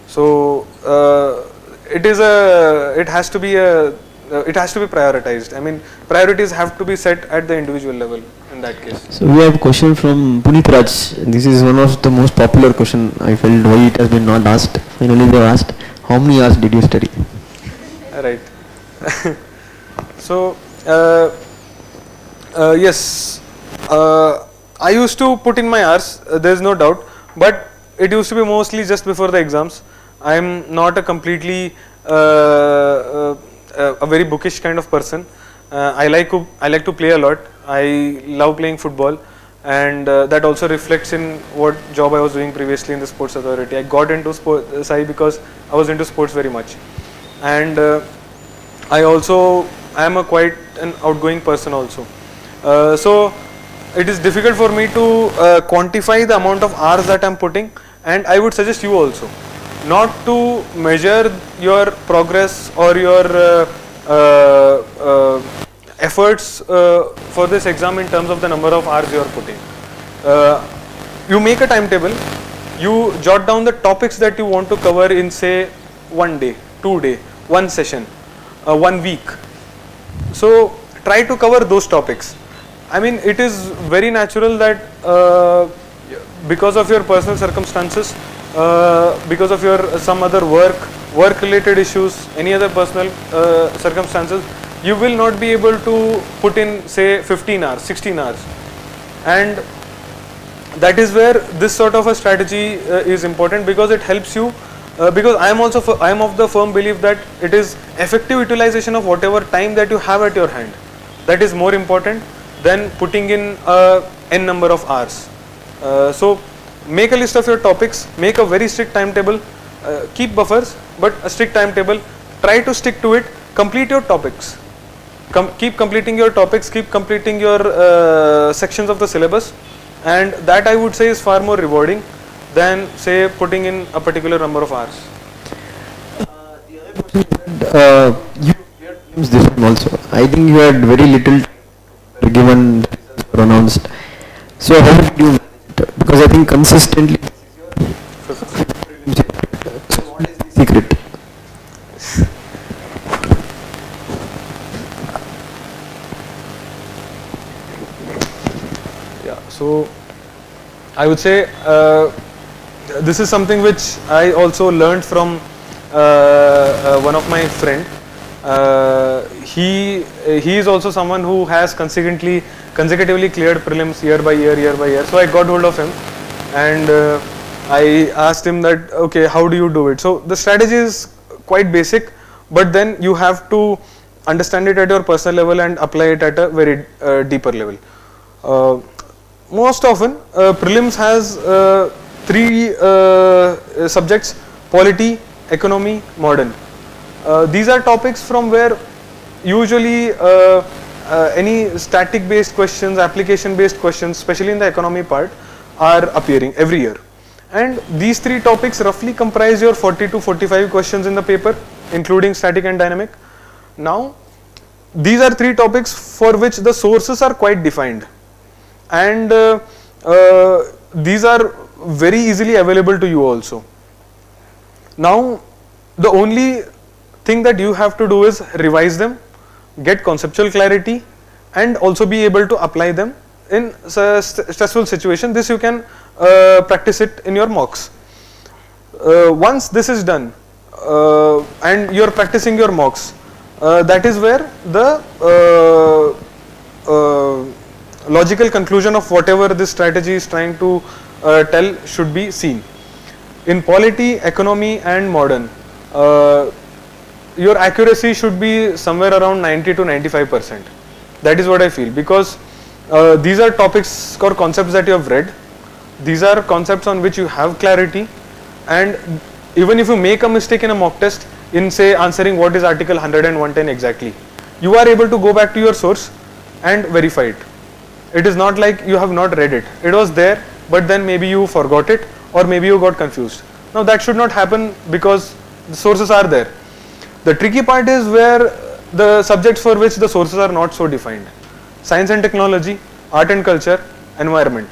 So it has to be prioritized. I mean, priorities have to be set at the individual level in that case. So we have a question from Puneet Raj. This is one of the most popular question. I felt why it has been not asked. Finally they asked, how many hours did you study? Right. So yes, I used to put in my hours, there is no doubt, but it used to be mostly just before the exams. I am not a completely a very bookish kind of person. I like to play a lot. I love playing football, and that also reflects in what job I was doing previously in the Sports Authority. I got into sports because I was into sports very much, and I am a quite an outgoing person also. So it is difficult for me to quantify the amount of hours that I am putting, and I would suggest you also not to measure your progress or your efforts for this exam in terms of the number of hours you are putting. you make a timetable, you jot down the topics that you want to cover in say 1 day, 2 day, 1 session, 1 week. So try to cover those topics. I mean, it is very natural that because of your personal circumstances, because of your some other work related issues, any other personal circumstances, you will not be able to put in say 15 hours, 16 hours, and that is where this sort of a strategy is important, because it helps you, because I am of the firm belief that it is effective utilization of whatever time that you have at your hand that is more important than putting in n number of hours. So make a list of your topics, make a very strict timetable, keep buffers but a strict timetable, try to stick to it, complete your topics, keep completing your topics, keep completing your sections of the syllabus, and that I would say is far more rewarding than say putting in a particular number of hours. You cleared prelims this time also. I think you had very little time given the results were announced. So how did you manage it? Because I think consistently this is your prelims. So what is the secret? Yeah, so I would say this is something which I also learned from one of my friend. He is also someone who has consecutively cleared prelims year by year. So I got hold of him and I asked him that, okay, how do you do it? So the strategy is quite basic, but then you have to understand it at your personal level and apply it at a very deeper level. Most often prelims has 3 subjects: polity, economy, modern. These are topics from where usually any static based questions, application based questions, especially in the economy part, are appearing every year, and these 3 topics roughly comprise your 40 to 45 questions in the paper, including static and dynamic. Now these are 3 topics for which the sources are quite defined, and these are very easily available to you also. Now the only thing that you have to do is revise them, get conceptual clarity, and also be able to apply them in stressful situation. This you can practice it in your mocks. Once this is done and you are practicing your mocks, that is where the logical conclusion of whatever this strategy is trying to tell should be seen. In polity, economy and modern, your accuracy should be somewhere around 90 to 95%. That is what I feel, because these are topics or concepts that you have read. These are concepts on which you have clarity, and even if you make a mistake in a mock test in say answering what is article 100 and 110 exactly, you are able to go back to your source and verify it. It is not like you have not read it. It was there, but then maybe you forgot it or maybe you got confused. Now that should not happen because the sources are there. The tricky part is where the subjects for which the sources are not so defined: science and technology, art and culture, environment.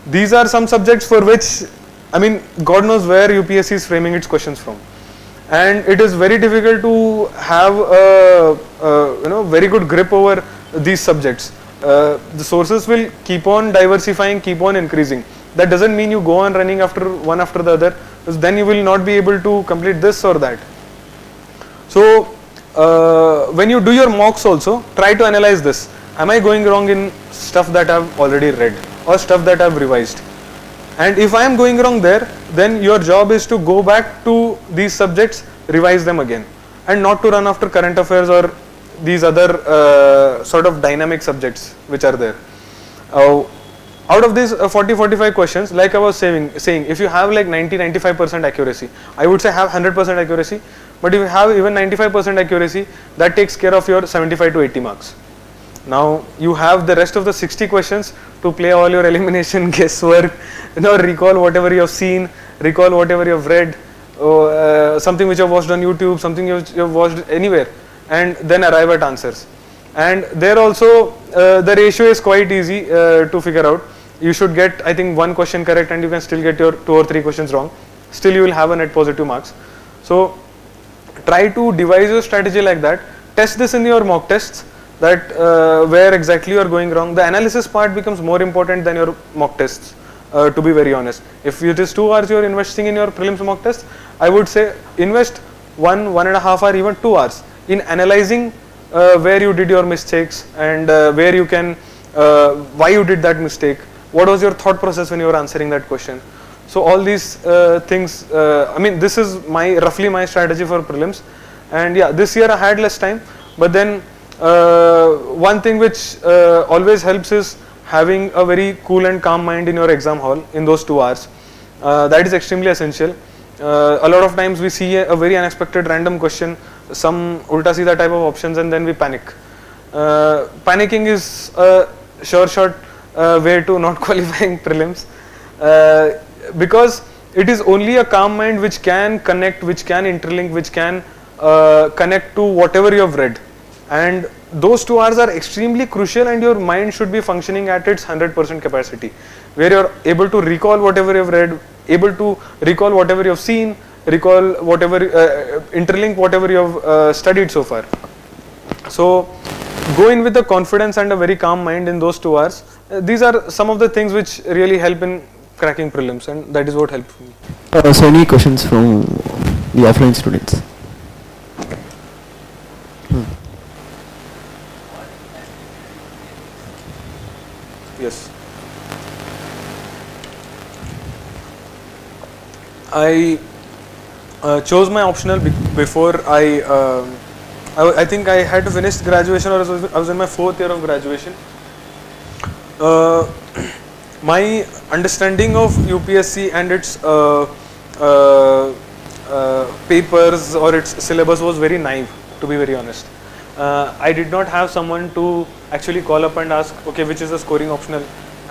These are some subjects for which, I mean, God knows where UPSC is framing its questions from, and it is very difficult to have a very good grip over these subjects. The sources will keep on diversifying, keep on increasing. That doesn't mean you go on running after one after the other, because then you will not be able to complete this or that. So when you do your mocks also, try to analyze this. Am I going wrong in stuff that I have already read or stuff that I have revised? And if I am going wrong there, then your job is to go back to these subjects, revise them again, and not to run after current affairs or these other sort of dynamic subjects which are there. Out of these 40-45 questions, like I was saying, if you have like 90-95% accuracy, I would say have 100% accuracy, but if you have even 95% accuracy, that takes care of your 75 to 80 marks. Now you have the rest of the 60 questions to play all your elimination guesswork, recall whatever you have seen, recall whatever you have read, something which you have watched on YouTube, something you have watched anywhere, and then arrive at answers. And there also the ratio is quite easy to figure out. you should get, I think, 1 question correct and you can still get your 2 or 3 questions wrong. Still you will have a net positive marks. So try to devise your strategy like that. Test this in your mock tests, that where exactly you are going wrong. The analysis part becomes more important than your mock tests, to be very honest. If it is 2 hours you are investing in your prelims mock test, I would say invest 1.5 or even 2 hours in analyzing where you did your mistakes and where you can, why you did that mistake, what was your thought process when you were answering that question. So all these things, I mean, this is roughly my strategy for prelims. And yeah, this year I had less time, but then one thing which always helps is having a very cool and calm mind in your exam hall in those 2 hours. That is extremely essential. A lot of times we see a very unexpected random question, some ulta seedha type of options, and then we panic. Panicking is a sure shot way to not qualifying prelims, because it is only a calm mind which can connect, which can interlink, which can connect to whatever you have read. And those 2 hours are extremely crucial, and your mind should be functioning at its 100% capacity, where you are able to recall whatever you have read, able to recall whatever you have seen, recall whatever, interlink whatever you have studied so far. So go in with the confidence and a very calm mind in those 2 hours. These are some of the things which really help in cracking prelims, and that is what helped me. So any questions from the offline students? Yes. I chose my optional before I think I had finished graduation, or I was in my 4th year of graduation. My understanding of UPSC and its papers or its syllabus was very naive, to be very honest. I did not have someone to actually call up and ask, okay, which is a scoring optional,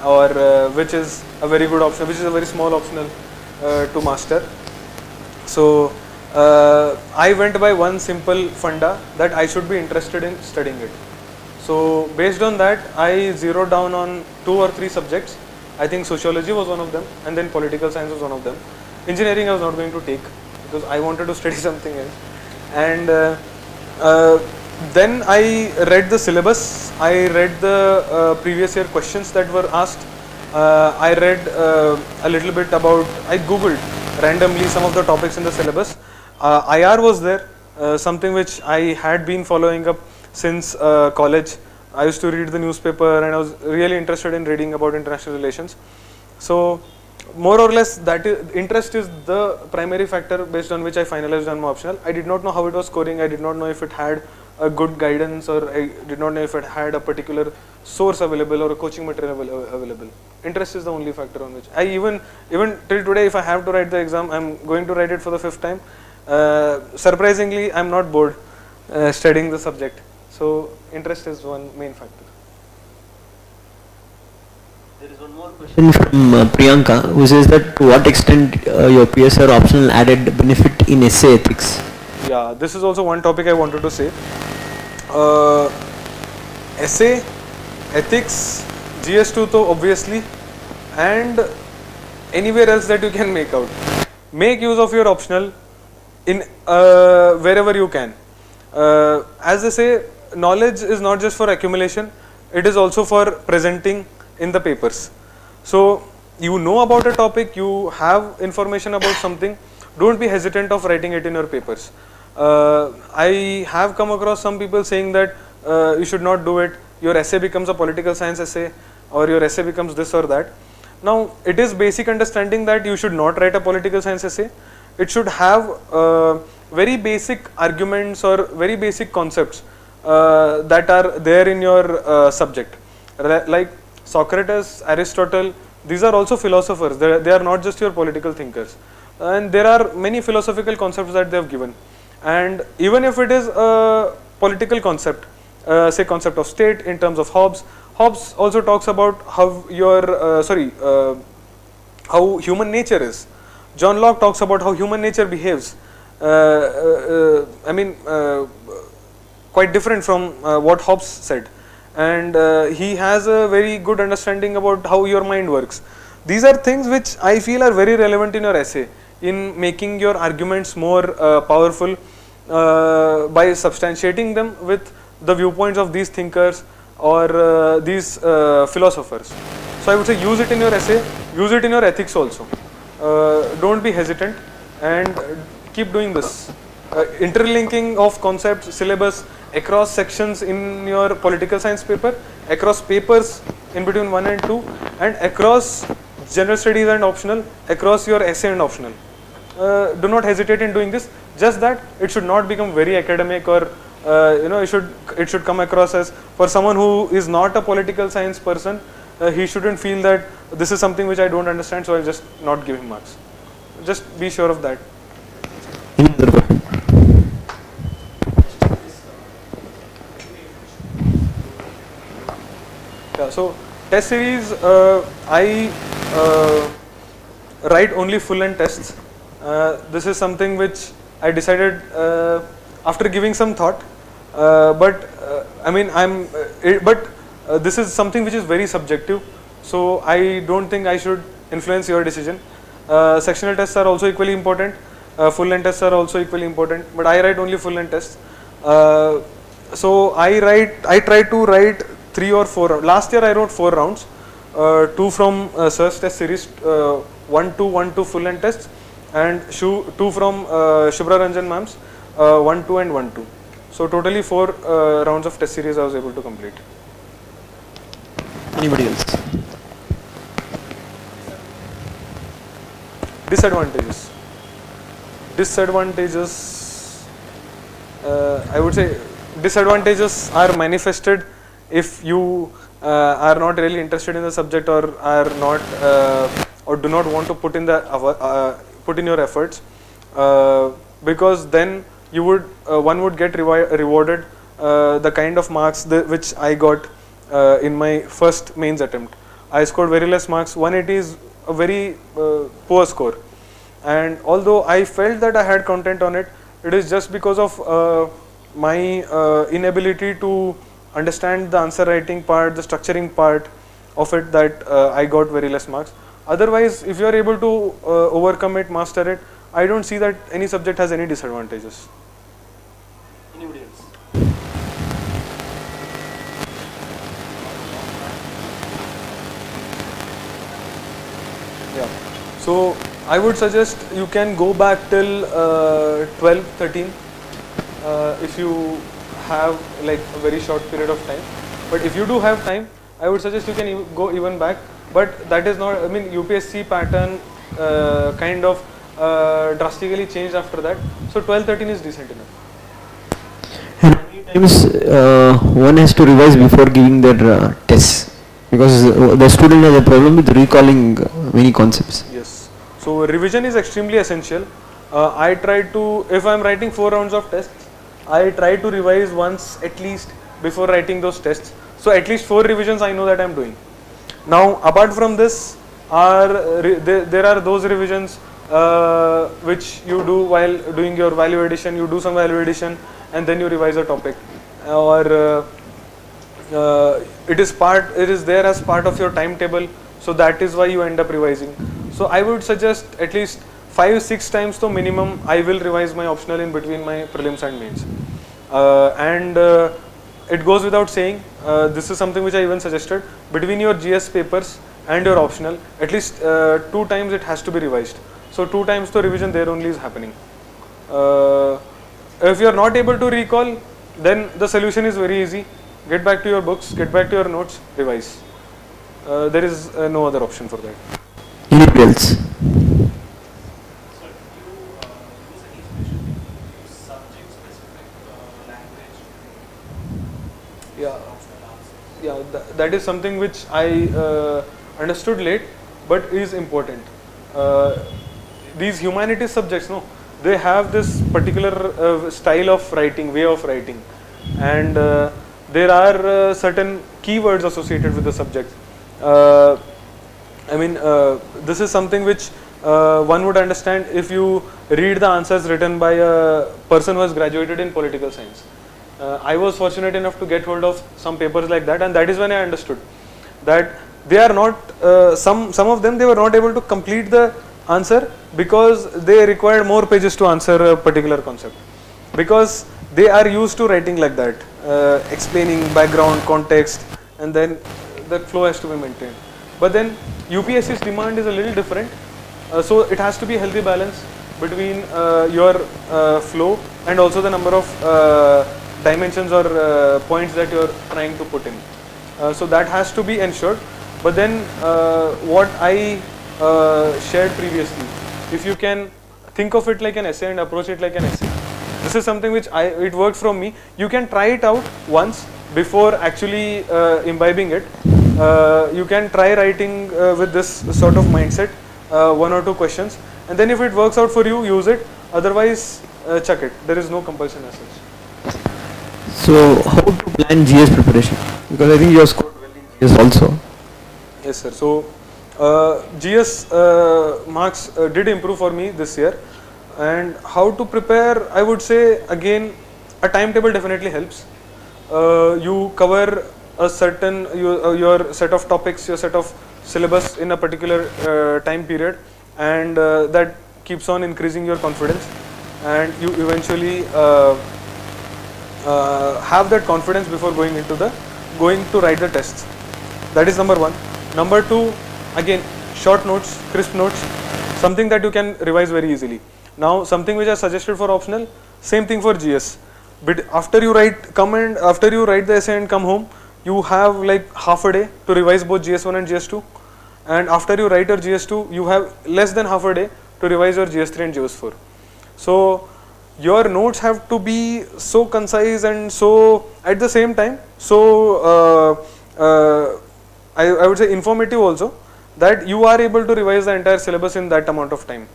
or which is a very good option, which is a very small optional to master. So I went by one simple funda, that I should be interested in studying it. So based on that, I zeroed down on 2 or 3 subjects. I think sociology was one of them, and then political science was one of them. Engineering I was not going to take because I wanted to study something else. And then I read the syllabus, I read the previous year questions that were asked. I read a little bit about, I googled randomly some of the topics in the syllabus. IR was there, something which I had been following up since college. I used to read the newspaper and I was really interested in reading about international relations. So more or less that interest is the primary factor based on which I finalized on my optional. I did not know how it was scoring, I did not know if it had a good guidance, or I did not know if it had a particular source available or a coaching material available. Interest is the only factor on which I even till today, if I have to write the exam, I'm going to write it for the 5th time. Surprisingly, I'm not bored studying the subject. So interest is one main factor. There is one more question from Priyanka, who says that to what extent your PSIR optional added benefit in essay ethics? Yeah, this is also one topic I wanted to say. Essay, ethics, GS2 to obviously, and anywhere else that you can make out. Make use of your optional in wherever you can. As they say, knowledge is not just for accumulation, it is also for presenting in the papers. So you know about a topic, you have information about something, don't be hesitant of writing it in your papers. I have come across some people saying that you should not do it, your essay becomes a political science essay, or your essay becomes this or that. Now it is basic understanding that you should not write a political science essay. It should have very basic arguments or very basic concepts that are there in your subject. Like Socrates, Aristotle, these are also philosophers, they are not just your political thinkers. And there are many philosophical concepts that they have given. And even if it is a political concept, say concept of state in terms of Hobbes, Hobbes also talks about how your, how human nature is. John Locke talks about how human nature behaves. I mean, quite different from what Hobbes said. and he has a very good understanding about how your mind works. These are things which I feel are very relevant in your essay, in making your arguments more powerful by substantiating them with the viewpoints of these thinkers or these philosophers. So I would say use it in your essay, use it in your ethics also. Don't be hesitant and keep doing this. Interlinking of concepts, syllabus across sections in your political science paper, across papers in between 1 and 2, and across general studies and optional, across your essay and optional. Do not hesitate in doing this. Just that it should not become very academic, or it should come across as, for someone who is not a political science person, he shouldn't feel that this is something which I don't understand, so I'll just not give him marks. Just be sure of that. Yeah, so test series, I write only full length tests. This is something which I decided after giving some thought, but this is something which is very subjective, so I don't think I should influence your decision. Sectional tests are also equally important, full length tests are also equally important, but I write only full length tests. So I try to write 3 or 4. Last year I wrote 4 rounds, 2 from search test series, 1 2 full length tests, and 2 from Shubhra Ranjan ma'am's 1 2 and 1 2. So totally 4 rounds of test series I was able to complete. Anybody else? Disadvantages. I would say disadvantages are manifested if you are not really interested in the subject, or are not or do not want to put in your efforts, because then you would one would get rewarded the kind of marks which I got in my first mains attempt. I scored very less marks. 180 is a very poor score, and although I felt that I had content on it, it is just because of my inability to understand the answer writing part, the structuring part of it, that I got very less marks. Otherwise, if you are able to overcome it, master it, I don't see that any subject has any disadvantages. Anybody else? Yeah. So I would suggest you can go back till 12, 13 if you have like a very short period of time. But if you do have time, I would suggest you can go even back. But that is not, I mean, UPSC pattern kind of drastically changed after that. So 12, 13 is decent enough. And many times one has to revise before giving their tests, because the student has a problem with recalling many concepts. Yes. So revision is extremely essential. I try to, if I am writing 4 rounds of tests, I try to revise once at least before writing those tests. So at least 4 revisions I know that I am doing. Now apart from this, there are those revisions which you do while doing your value addition. You do some value addition and then you revise a topic, or it is there as part of your timetable, so that is why you end up revising. So I would suggest at least 5-6 times to minimum I will revise my optional in between my prelims and mains. It goes without saying, this is something which I even suggested, between your GS papers and your optional, at least 2 times it has to be revised. So 2 times the revision there only is happening. If you are not able to recall, then the solution is very easy. Get back to your books, get back to your notes, revise. There is no other option for that. Anybody else? Yeah, that is something which I understood late, but is important. These humanities subjects, no, they have this particular style of writing, way of writing, and there are certain keywords associated with the subject. This is something which one would understand if you read the answers written by a person who has graduated in political science. I was fortunate enough to get hold of some papers like that, and that is when I understood that they are not, some of them they were not able to complete the answer because they required more pages to answer a particular concept, because they are used to writing like that, explaining background, context, and then that flow has to be maintained. But then UPSC's demand is a little different, so it has to be a healthy balance between your flow and also the number of dimensions or points that you are trying to put in. So that has to be ensured. But then what I shared previously, if you can think of it like an essay and approach it like an essay, this is something which it worked from me. You can try it out once before actually imbibing it. You can try writing with this sort of mindset, 1 or 2 questions, and then if it works out for you, use it. Otherwise, chuck it. There is no compulsion as such. So how to plan GS preparation? Because I think you have scored well in GS also. Yes, sir. So GS marks did improve for me this year. And how to prepare, I would say again, a timetable definitely helps. You cover a certain your set of topics, your set of syllabus in a particular time period, and that keeps on increasing your confidence, and you eventually have that confidence before going to write the tests. That is number 1. Number 2, again, short notes, crisp notes, something that you can revise very easily. Now, something which I suggested for optional, same thing for GS. But after you write the essay and come home, you have like half a day to revise both GS1 and GS2. And after you write your GS2, you have less than half a day to revise your GS3 and GS4. So your notes have to be so concise and so at the same time, so I would say informative also, that you are able to revise the entire syllabus in that amount of time.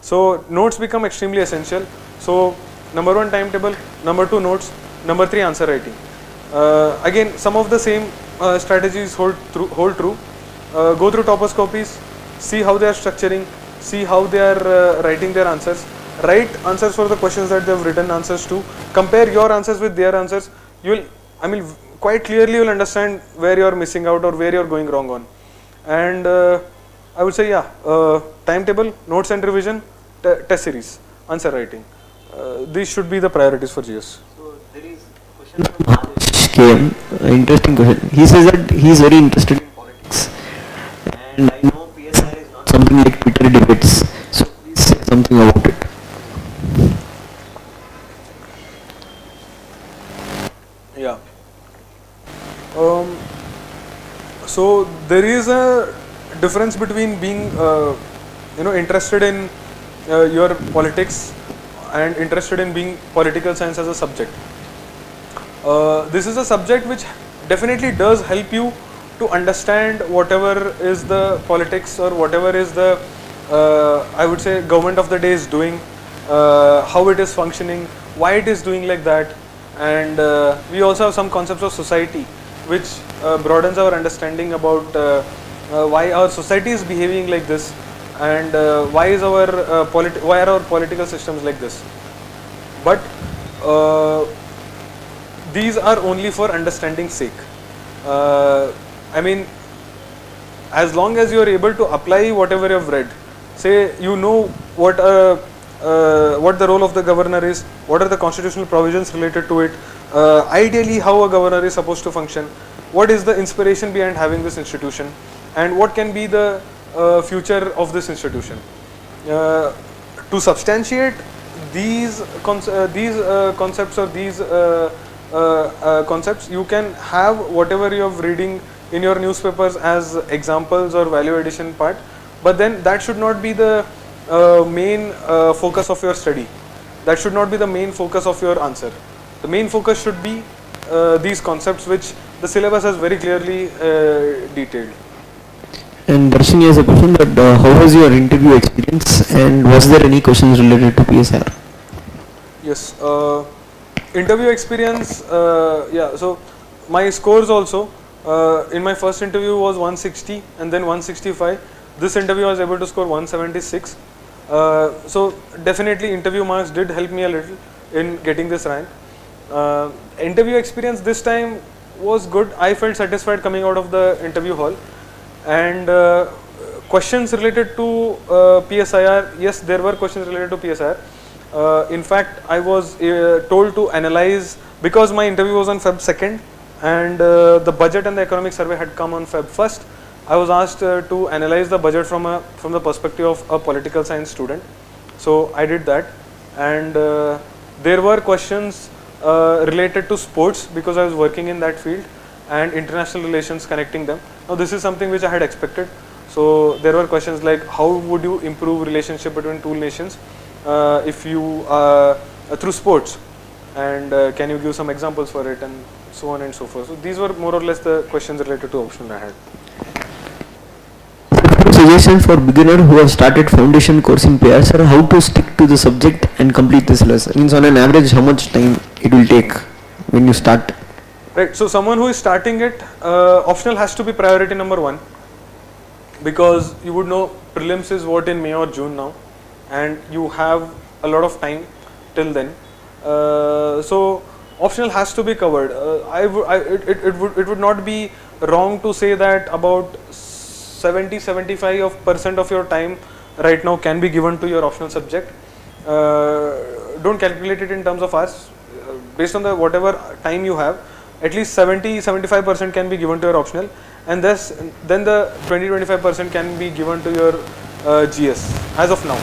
So notes become extremely essential. So number 1, timetable, number 2, notes, number 3, answer writing. Again, some of the same strategies hold true. Go through Topless Copies, see how they are structuring, see how they are writing their answers. Write answers for the questions that they have written answers to. Compare your answers with their answers. Quite clearly you will understand where you are missing out or where you are going wrong on. And I would say, timetable, notes and revision, test series, answer writing. These should be the priorities for GS. So there is a question from Anish KM, interesting question. He says that he is very interested in politics, and I know PSIR is not something like Twitter debates. So please say something about it. Yeah. So there is a difference between being interested in your politics and interested in being political science as a subject. This is a subject which definitely does help you to understand whatever is the politics or whatever is the I would say government of the day is doing, how it is functioning, why it is doing like that, and we also have some concepts of society which broadens our understanding about why our society is behaving like this, and why are our political systems like this. But these are only for understanding's sake. As long as you are able to apply whatever you have read, say you know what the role of the governor is, what are the constitutional provisions related to it, ideally how a governor is supposed to function, what is the inspiration behind having this institution, and what can be the future of this institution. To substantiate these concepts or these concepts, you can have whatever you are reading in your newspapers as examples or value addition part, but then that should not be the main focus of your study. That should not be the main focus of your answer. The main focus should be these concepts which the syllabus has very clearly detailed. And Darshini has a question that how was your interview experience, and was there any questions related to PSIR? Yes, interview experience, so my scores also, in my first interview was 160 and then 165. This interview I was able to score 176. So definitely interview marks did help me a little in getting this rank. Interview experience this time was good. I felt satisfied coming out of the interview hall, and questions related to PSIR, yes, there were questions related to PSIR. In fact, I was told to analyze, because my interview was on Feb 2nd and the budget and the economic survey had come on Feb 1st. I was asked to analyze the budget from the perspective of a political science student. So I did that, and there were questions related to sports because I was working in that field, and international relations, connecting them. Now this is something which I had expected. So there were questions like, how would you improve relationship between two nations if you through sports, and can you give some examples for it, and so on and so forth. So these were more or less the questions related to optional I had. Suggestion for beginner who have started foundation course in PSIR, how to stick to the subject and complete the syllabus. Means on an average how much time it will take when you start. Right, so someone who is starting it, optional has to be priority number 1, because you would know prelims is what, in May or June now, and you have a lot of time till then. So optional has to be covered. It would not be wrong to say that about 70-75% of your time right now can be given to your optional subject. Don't calculate it in terms of hours. Based on the whatever time you have, at least 70-75% can be given to your optional, and then the 20-25% can be given to your GS as of now.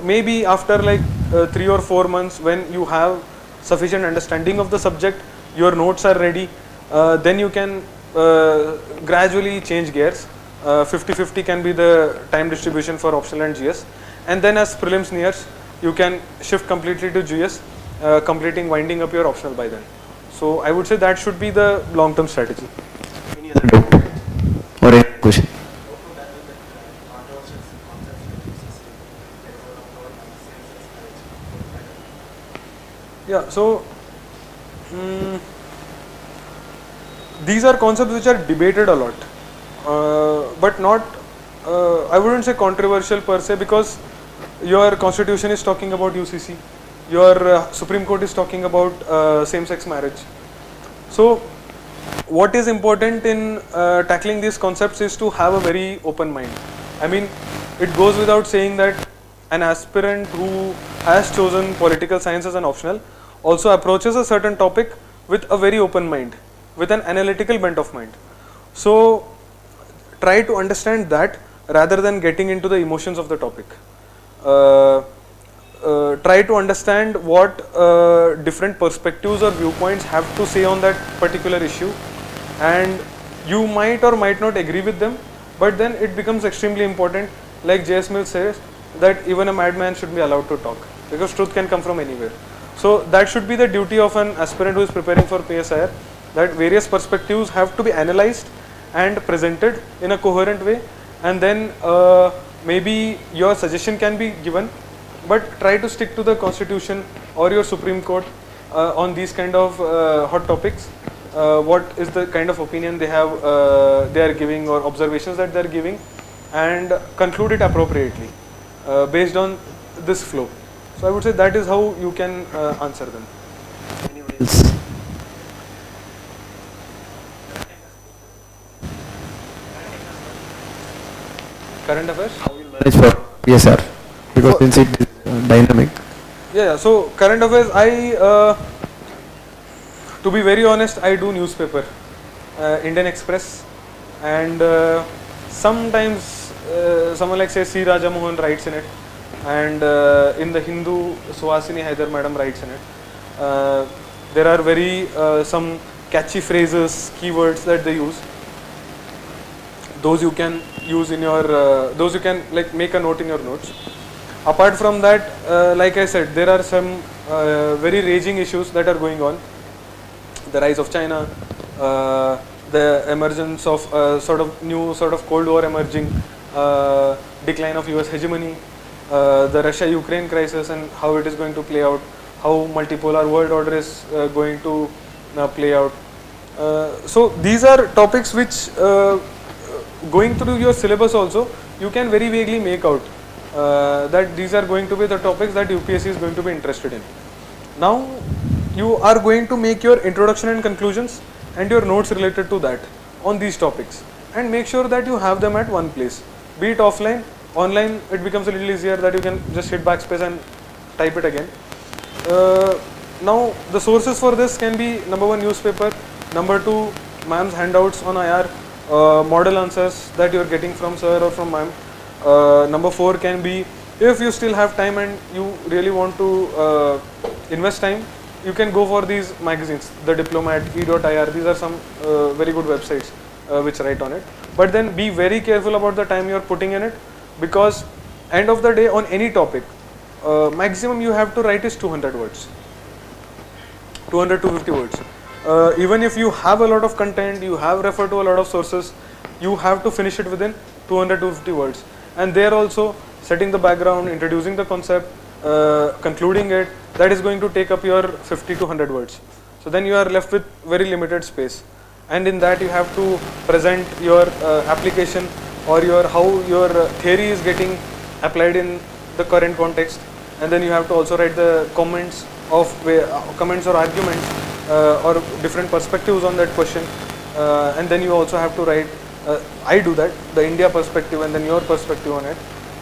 Maybe after like 3 or 4 months, when you have sufficient understanding of the subject, your notes are ready, then you can gradually change gears. 50-50 can be the time distribution for optional and GS, and then as prelims nears, you can shift completely to GS, winding up your optional by then. So I would say that should be the long-term strategy. Any other doubt or any question? Yeah, so these are concepts which are debated a lot, but not, I wouldn't say controversial per se, because your constitution is talking about UCC, your Supreme Court is talking about same-sex marriage. So what is important in tackling these concepts is to have a very open mind. I mean, it goes without saying that an aspirant who has chosen political science as an optional also approaches a certain topic with a very open mind, with an analytical bent of mind. So try to understand that rather than getting into the emotions of the topic. Try to understand what different perspectives or viewpoints have to say on that particular issue, and you might or might not agree with them, but then it becomes extremely important, like J.S. Mill says, that even a madman should be allowed to talk, because truth can come from anywhere. So that should be the duty of an aspirant who is preparing for PSIR, that various perspectives have to be analyzed and presented in a coherent way, and then maybe your suggestion can be given, but try to stick to the constitution or your Supreme Court on these kind of hot topics. What is the kind of opinion they are giving, or observations that they are giving, and conclude it appropriately based on this flow. So I would say that is how you can answer them. Anyone else? Current affairs? How will manage for PSIR? Because since it is dynamic. Yeah, so current affairs, to be very honest, I do newspaper, Indian Express, and sometimes someone like say C. Raja Mohan writes in it, and in the Hindu, Suhasini Haidar madam writes in it. There are very some catchy phrases, keywords that they use. Those you can use in your, those you can like make a note in your notes. Apart from that, like I said, there are some very raging issues that are going on. The rise of China, the emergence of sort of new sort of Cold War emerging, decline of US hegemony, the Russia-Ukraine crisis and how it is going to play out, how multipolar world order is going to play out. So these are topics which going through your syllabus also, you can very vaguely make out that these are going to be the topics that UPSC is going to be interested in. Now you are going to make your introduction and conclusions and your notes related to that on these topics, and make sure that you have them at one place, be it offline. Online it becomes a little easier that you can just hit backspace and type it again. Now the sources for this can be: number 1, newspaper; number 2, ma'am's handouts on IR, model answers that you are getting from sir or from ma'am; number 4 can be, if you still have time and you really want to invest time, you can go for these magazines, the Diplomat, E.IR. These are some very good websites which write on it. But then be very careful about the time you are putting in it, because end of the day on any topic, maximum you have to write is 200 words, 200 to 50 words. Even if you have a lot of content, you have referred to a lot of sources, you have to finish it within 200 to 50 words. And there also, setting the background, introducing the concept, concluding it, that is going to take up your 50 to 100 words. So then you are left with very limited space, and in that you have to present your application, or your how your theory is getting applied in the current context, and then you have to also write the comments of comments or arguments or different perspectives on that question, and then you also have to write, I do that, the India perspective and then your perspective on it.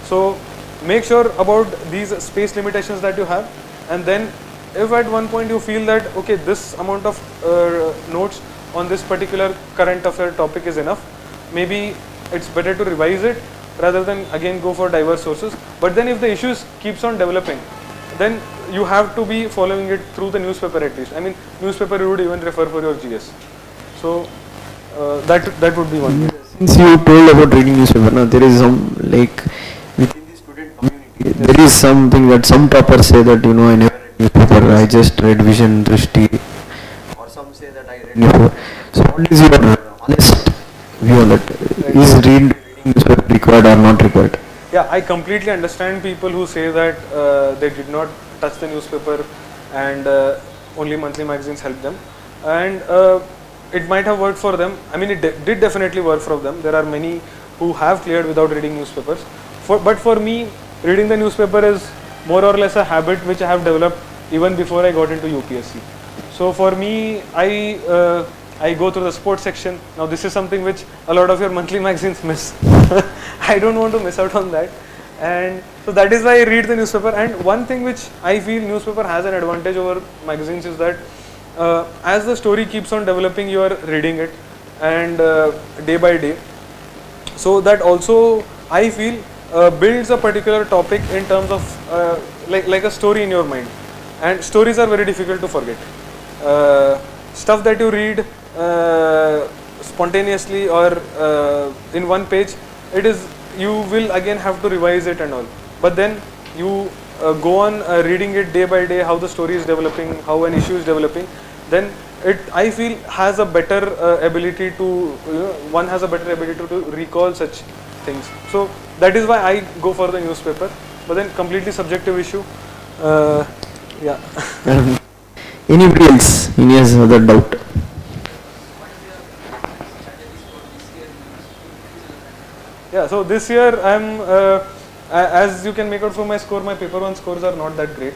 So make sure about these space limitations that you have, and then if at one point you feel that okay, this amount of notes on this particular current affair topic is enough, maybe it's better to revise it rather than again go for diverse sources. But then if the issues keeps on developing, then you have to be following it through the newspaper at least. I mean, newspaper you would even refer for your GS. So that would be one. Since you told about reading newspaper, now there is some like within the student community, there is something that some toppers say that I never read newspaper, I just read Vision, Drishti, or some say that I read newspaper. So what is your honest view on that? Is reading newspaper required or not required? Yeah, I completely understand people who say that they did not touch the newspaper and only monthly magazines help them, and it might have worked for them. I mean, it did definitely work for them. There are many who have cleared without reading newspapers. But for me, reading the newspaper is more or less a habit which I have developed even before I got into UPSC. So for me, I go through the sports section. Now this is something which a lot of your monthly magazines miss. I don't want to miss out on that, and so that is why I read the newspaper. And one thing which I feel newspaper has an advantage over magazines is that as the story keeps on developing, you are reading it, and day by day. So that also I feel builds a particular topic in terms of like a story in your mind, and stories are very difficult to forget. Stuff that you read spontaneously or in one page, you will again have to revise it and all. But then you go on reading it day by day, how the story is developing, how an issue is developing, then it, I feel, has a better ability to, one has a better ability to recall such things. So that is why I go for the newspaper. But then completely subjective issue. Yeah. Anybody else? Any other doubt? Yeah, so this year I'm, as you can make out from my score, my paper 1 scores are not that great.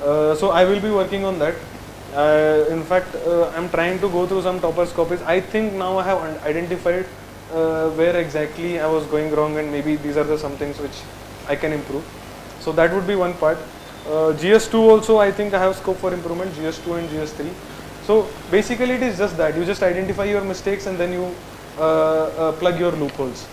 So I will be working on that. In fact, I'm trying to go through some Topless Copies. I think now I have identified where exactly I was going wrong, and maybe these are the some things which I can improve. So that would be one part. GS2 also, I think I have scope for improvement, GS2 and GS3. So basically it is just that, you just identify your mistakes and then you plug your loopholes.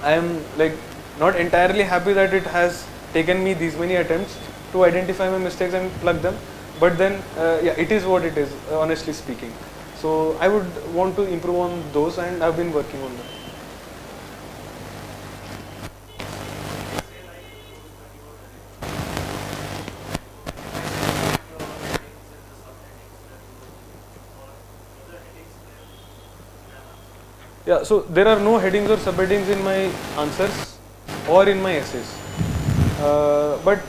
I am like not entirely happy that it has taken me these many attempts to identify my mistakes and plug them, but then yeah, it is what it is, honestly speaking. So I would want to improve on those, and I've been working on them. Yeah, so there are no headings or subheadings in my answers or in my essays. But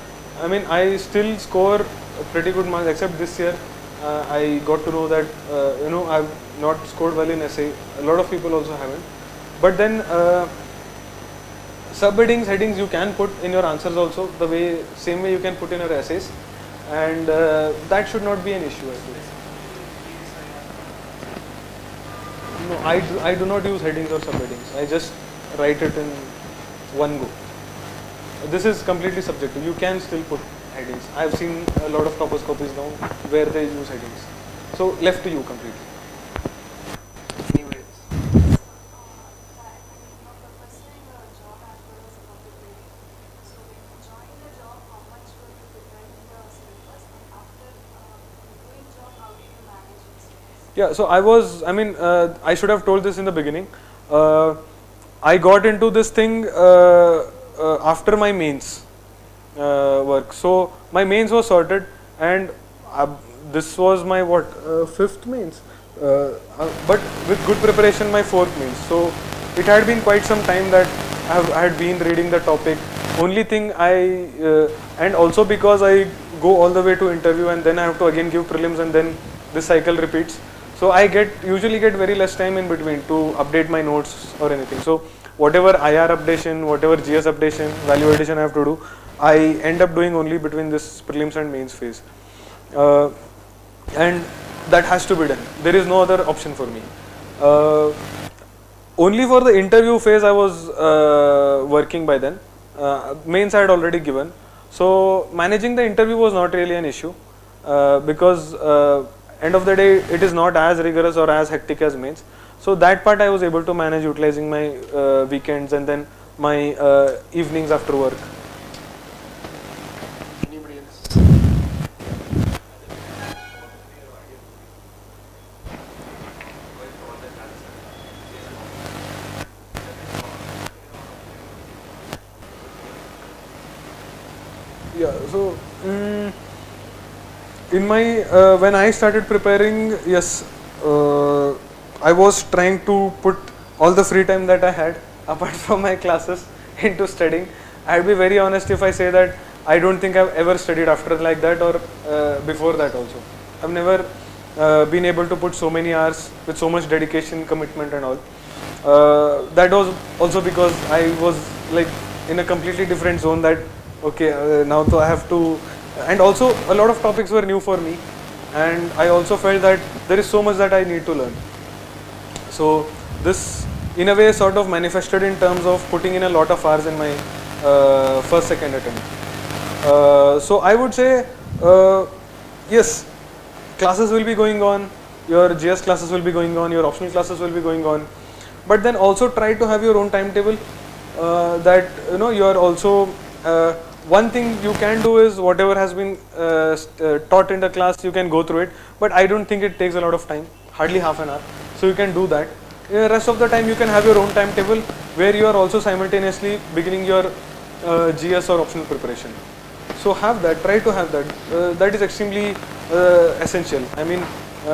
I mean, I still score pretty good marks, except this year. I got to know that I've not scored well in essay. A lot of people also haven't. But then subheadings, headings you can put in your answers also, the same way you can put in your essays. and that should not be an issue, I feel. No, I do not use headings or subheadings. I just write it in one go. This is completely subjective. You can still put headings. I've seen a lot of Topless Copies now where they use headings. So left to you completely. Yeah, so I should have told this in the beginning. I got into this thing after my mains work. So my mains was sorted, and this was my fifth mains. But with good preparation, my fourth mains. So it had been quite some time that I had been reading the topic. Only thing and also because I go all the way to interview and then I have to again give prelims and then this cycle repeats. So I usually get very less time in between to update my notes or anything. So whatever IR updation, whatever GS updation, value addition I have to do, I end up doing only between this prelims and mains phase. And that has to be done. There is no other option for me. Only for the interview phase I was working by then. Mains I had already given. So managing the interview was not really an issue because end of the day it is not as rigorous or as hectic as mains. So that part I was able to manage utilizing my weekends and then my evenings after work. Anybody else? Yeah, so in my when I started preparing, yes, I was trying to put all the free time that I had apart from my classes into studying. I'd be very honest if I say that I don't think I've ever studied after like that or before that also. I've never been able to put so many hours with so much dedication, commitment and all. That was also because I was like in a completely different zone that okay, now so I have to, and also a lot of topics were new for me, and I also felt that there is so much that I need to learn. So this in a way sort of manifested in terms of putting in a lot of hours in my first, second attempt. So I would say yes, classes will be going on, your GS classes will be going on, your optional classes will be going on, but then also try to have your own timetable that you are also one thing you can do is whatever has been taught in the class, you can go through it, but I don't think it takes a lot of time, hardly half an hour, so you can do that. The rest of the time you can have your own timetable where you are also simultaneously beginning your GS or optional preparation. So have that, try to have that, that is extremely essential. I mean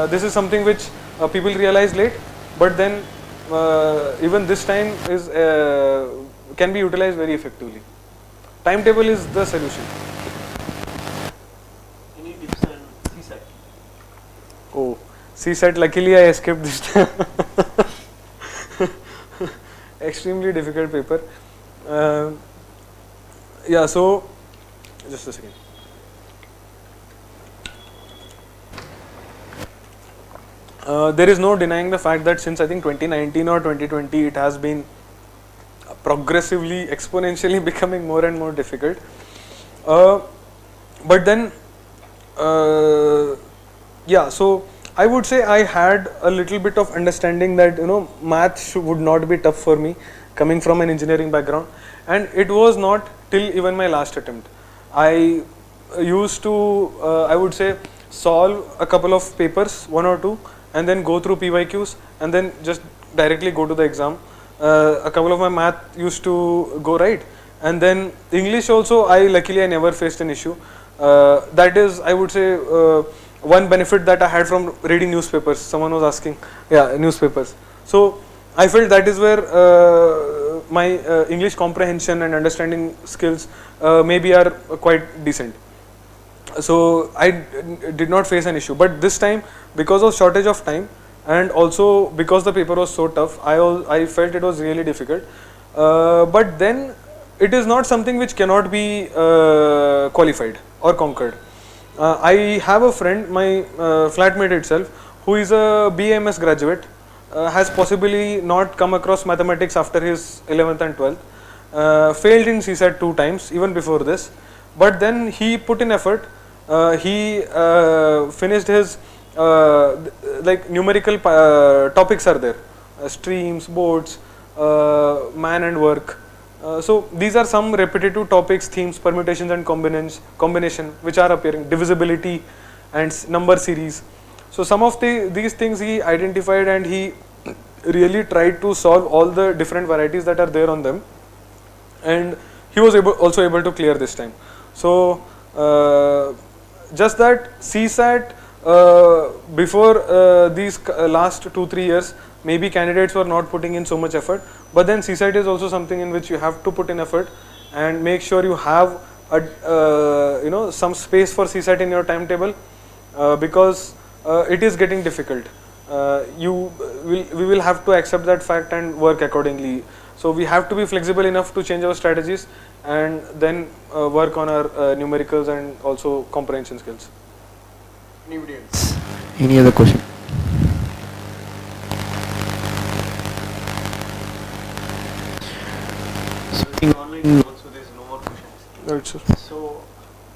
this is something which people realize late, but then even this time is can be utilized very effectively. Timetable is the solution. Any tips on CSET? Oh, CSET, luckily I escaped this time. Extremely difficult paper. Yeah, so just a second. There is no denying the fact that since I think 2019 or 2020 it has been progressively, exponentially becoming more and more difficult. But then, yeah, so I would say I had a little bit of understanding that math would not be tough for me coming from an engineering background, and it was not till even my last attempt. I used to, I would say, solve a couple of papers, one or two, and then go through PYQs and then just directly go to the exam. A couple of my math used to go right, and then English also luckily I never faced an issue. That is, I would say, one benefit that I had from reading newspapers. Someone was asking, yeah, newspapers. So I felt that is where my English comprehension and understanding skills maybe are quite decent. So I did not face an issue, but this time because of shortage of time and also because the paper was so tough, I felt it was really difficult. But then it is not something which cannot be qualified or conquered. I have a friend, my flatmate itself, who is a BAMS graduate, has possibly not come across mathematics after his 11th and 12th, failed in CSAT 2 times even before this, but then he put in effort. He finished his like numerical topics are there, streams, boards, man and work. So these are some repetitive topics, themes, permutations and combination which are appearing, divisibility and number series. So some of these things he identified, and he really tried to solve all the different varieties that are there on them, and he was also able to clear this time. So just that CSAT before these last 2-3 years, maybe candidates were not putting in so much effort, but then CSAT is also something in which you have to put in effort and make sure you have a, some space for CSAT in your timetable, because it is getting difficult. We will have to accept that fact and work accordingly. So we have to be flexible enough to change our strategies and then work on our numericals and also comprehension skills. Anybody else? Any other question? So I think online also there is no more questions. Right, sir. So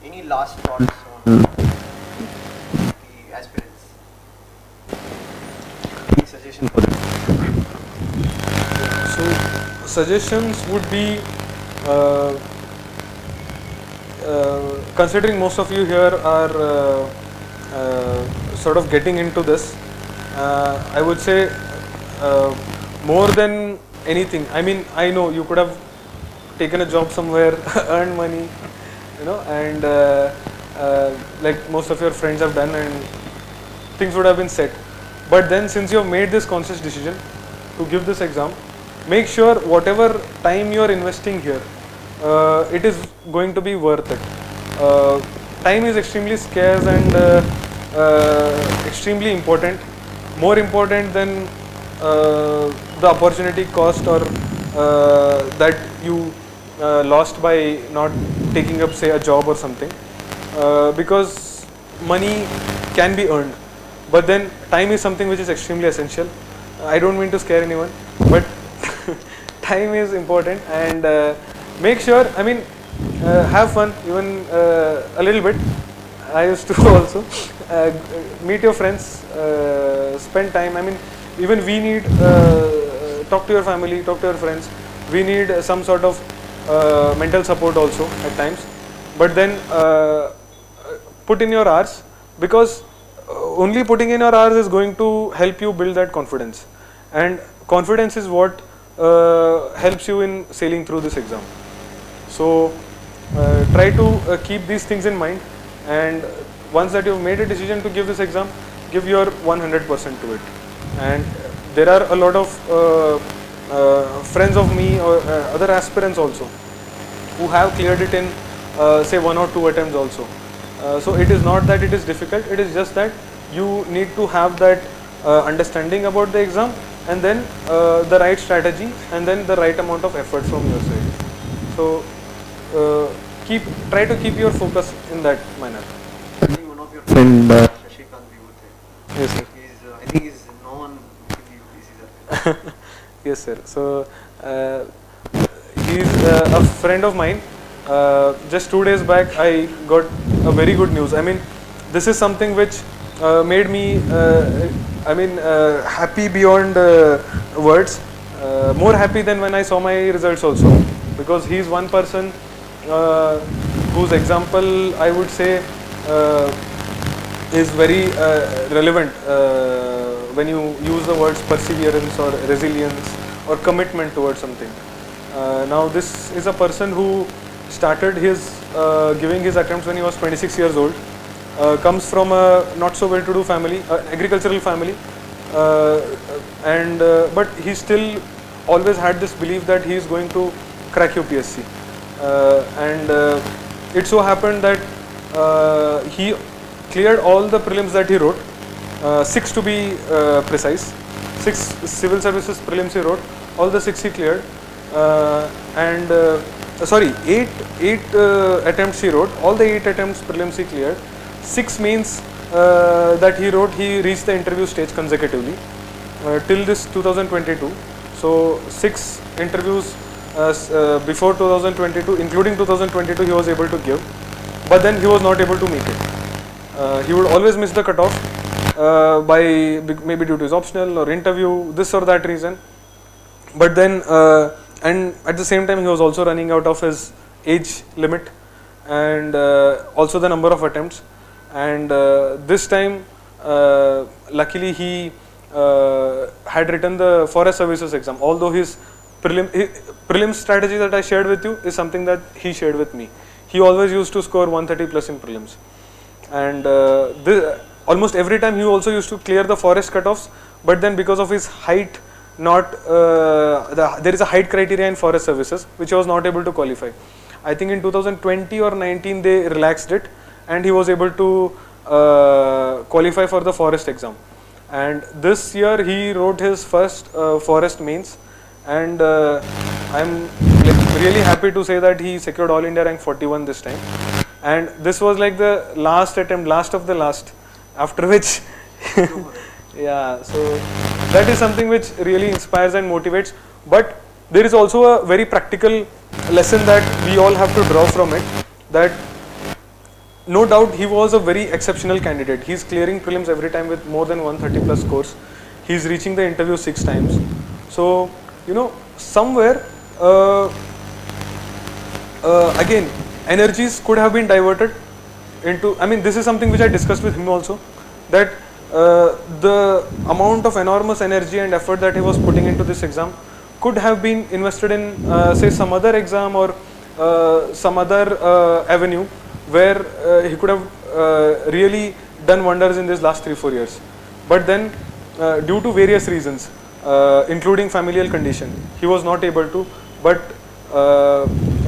any last thoughts on the aspirants? Any suggestion for them? So suggestions would be, considering most of you here are sort of getting into this, I would say more than anything, I mean, I know you could have taken a job somewhere, earned money, and like most of your friends have done, and things would have been set. But then since you have made this conscious decision to give this exam, make sure whatever time you are investing here, it is going to be worth it. Time is extremely scarce and extremely important, more important than the opportunity cost or that you lost by not taking up, say, a job or something, because money can be earned, but then time is something which is extremely essential. I don't mean to scare anyone, but time is important, and make sure, I mean, have fun even a little bit. I used to also meet your friends, spend time. I mean, even we need, talk to your family, talk to your friends. We need some sort of mental support also at times, but then put in your hours, because only putting in your hours is going to help you build that confidence, and confidence is what helps you in sailing through this exam. So try to keep these things in mind, and once that you've made a decision to give this exam, give your 100% to it. And there are a lot of friends of me or other aspirants also who have cleared it in say 1 or 2 attempts also. So it is not that it is difficult, it is just that you need to have that understanding about the exam, and then the right strategy, and then the right amount of effort from your side. So try to keep your focus in that manner. I think one of your friend Shashikant Vibhuti. Yes, sir. I think he's known in the UPSC. Yes, sir. So he's a friend of mine. Just 2 days back, I got a very good news. I mean, this is something which made me, happy beyond words. More happy than when I saw my results also, because he is one person whose example, I would say, is very relevant when you use the words perseverance or resilience or commitment towards something. Now this is a person who started his giving his attempts when he was 26 years old, comes from a not so well to do family, agricultural family, but he still always had this belief that he is going to crack UPSC, and it so happened that he cleared all the prelims that he wrote, 6 to be precise, 6 civil services prelims he wrote, all the 6 he cleared, and 8 attempts he wrote, all the 8 attempts prelims he cleared, 6 mains that he wrote, he reached the interview stage consecutively till this 2022. So 6 interviews before 2022, including 2022, he was able to give, but then he was not able to make it. He would always miss the cutoff by maybe due to his optional or interview, this or that reason. But then, and at the same time, he was also running out of his age limit and also the number of attempts. And this time, luckily, he had written the forest services exam. Although his prelim strategy that I shared with you is something that he shared with me. He always used to score 130 plus in prelims, and almost every time he also used to clear the forest cutoffs. But then because of his height, there is a height criteria in forest services which he was not able to qualify. I think in 2020 or 19 they relaxed it, and he was able to qualify for the forest exam. And this year he wrote his first forest mains, and I'm really happy to say that he secured All India rank 41 this time. And this was like the last attempt, last of the last, after which yeah, so that is something which really inspires and motivates. But there is also a very practical lesson that we all have to draw from it, that no doubt he was a very exceptional candidate. He's clearing prelims every time with more than 130 plus scores. He's reaching the interview 6 times. So, you know, somewhere again, energies could have been diverted into, I mean, this is something which I discussed with him also, that the amount of enormous energy and effort that he was putting into this exam could have been invested in say some other exam or some other avenue where he could have really done wonders in these last 3-4 years. But then due to various reasons, including familial condition, he was not able to. But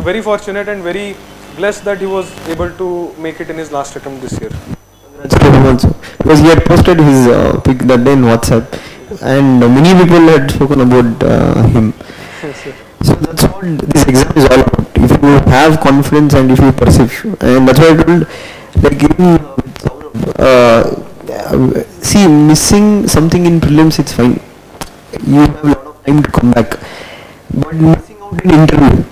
very fortunate and very blessed that he was able to make it in his last attempt this year. Also, because he had posted his pic that day in WhatsApp, and many people had spoken about him. So that's what this exam is all about. If you have confidence and if you persevere, and that's why I told, like even see, missing something in prelims, it's fine. You have a lot of time to come back. But missing out in interview,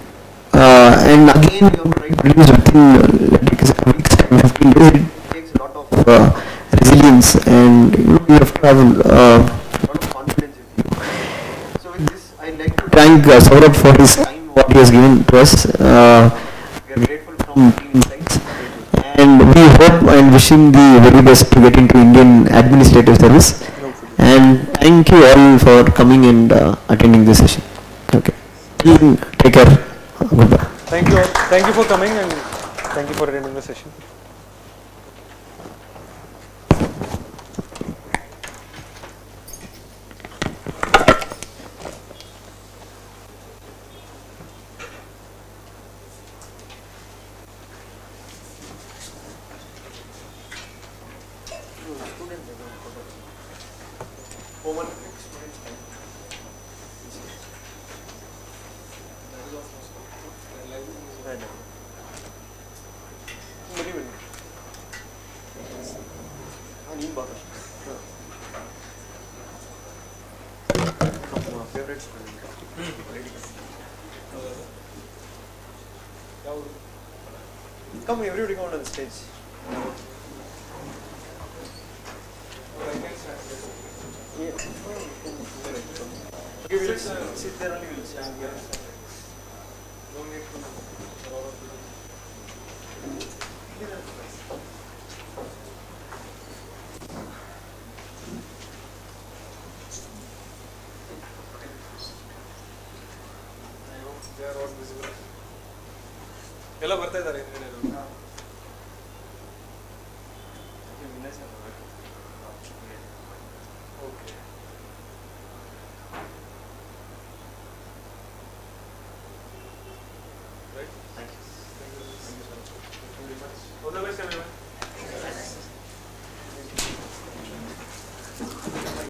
and again you have to write prelims within like a week's time, 15 days. It takes a lot of resilience, and you have to have a lot of confidence with you. So with this, I'd like to thank Saurabh for his time, what he has given to us. We are grateful from Team Insights, and we hope and wish him the very best to get into Indian administrative service. And thank you all for coming and attending this session. Okay. Take care. Goodbye. Thank you all. Thank you for coming, and thank you for attending the session. Come, everybody come on the stage. Yeah. Okay, we'll sit there only, we'll stand here. No need they are all visible. ಎಲ್ಲ ಬರ್ತಾ ಇದ್ದಾರೆ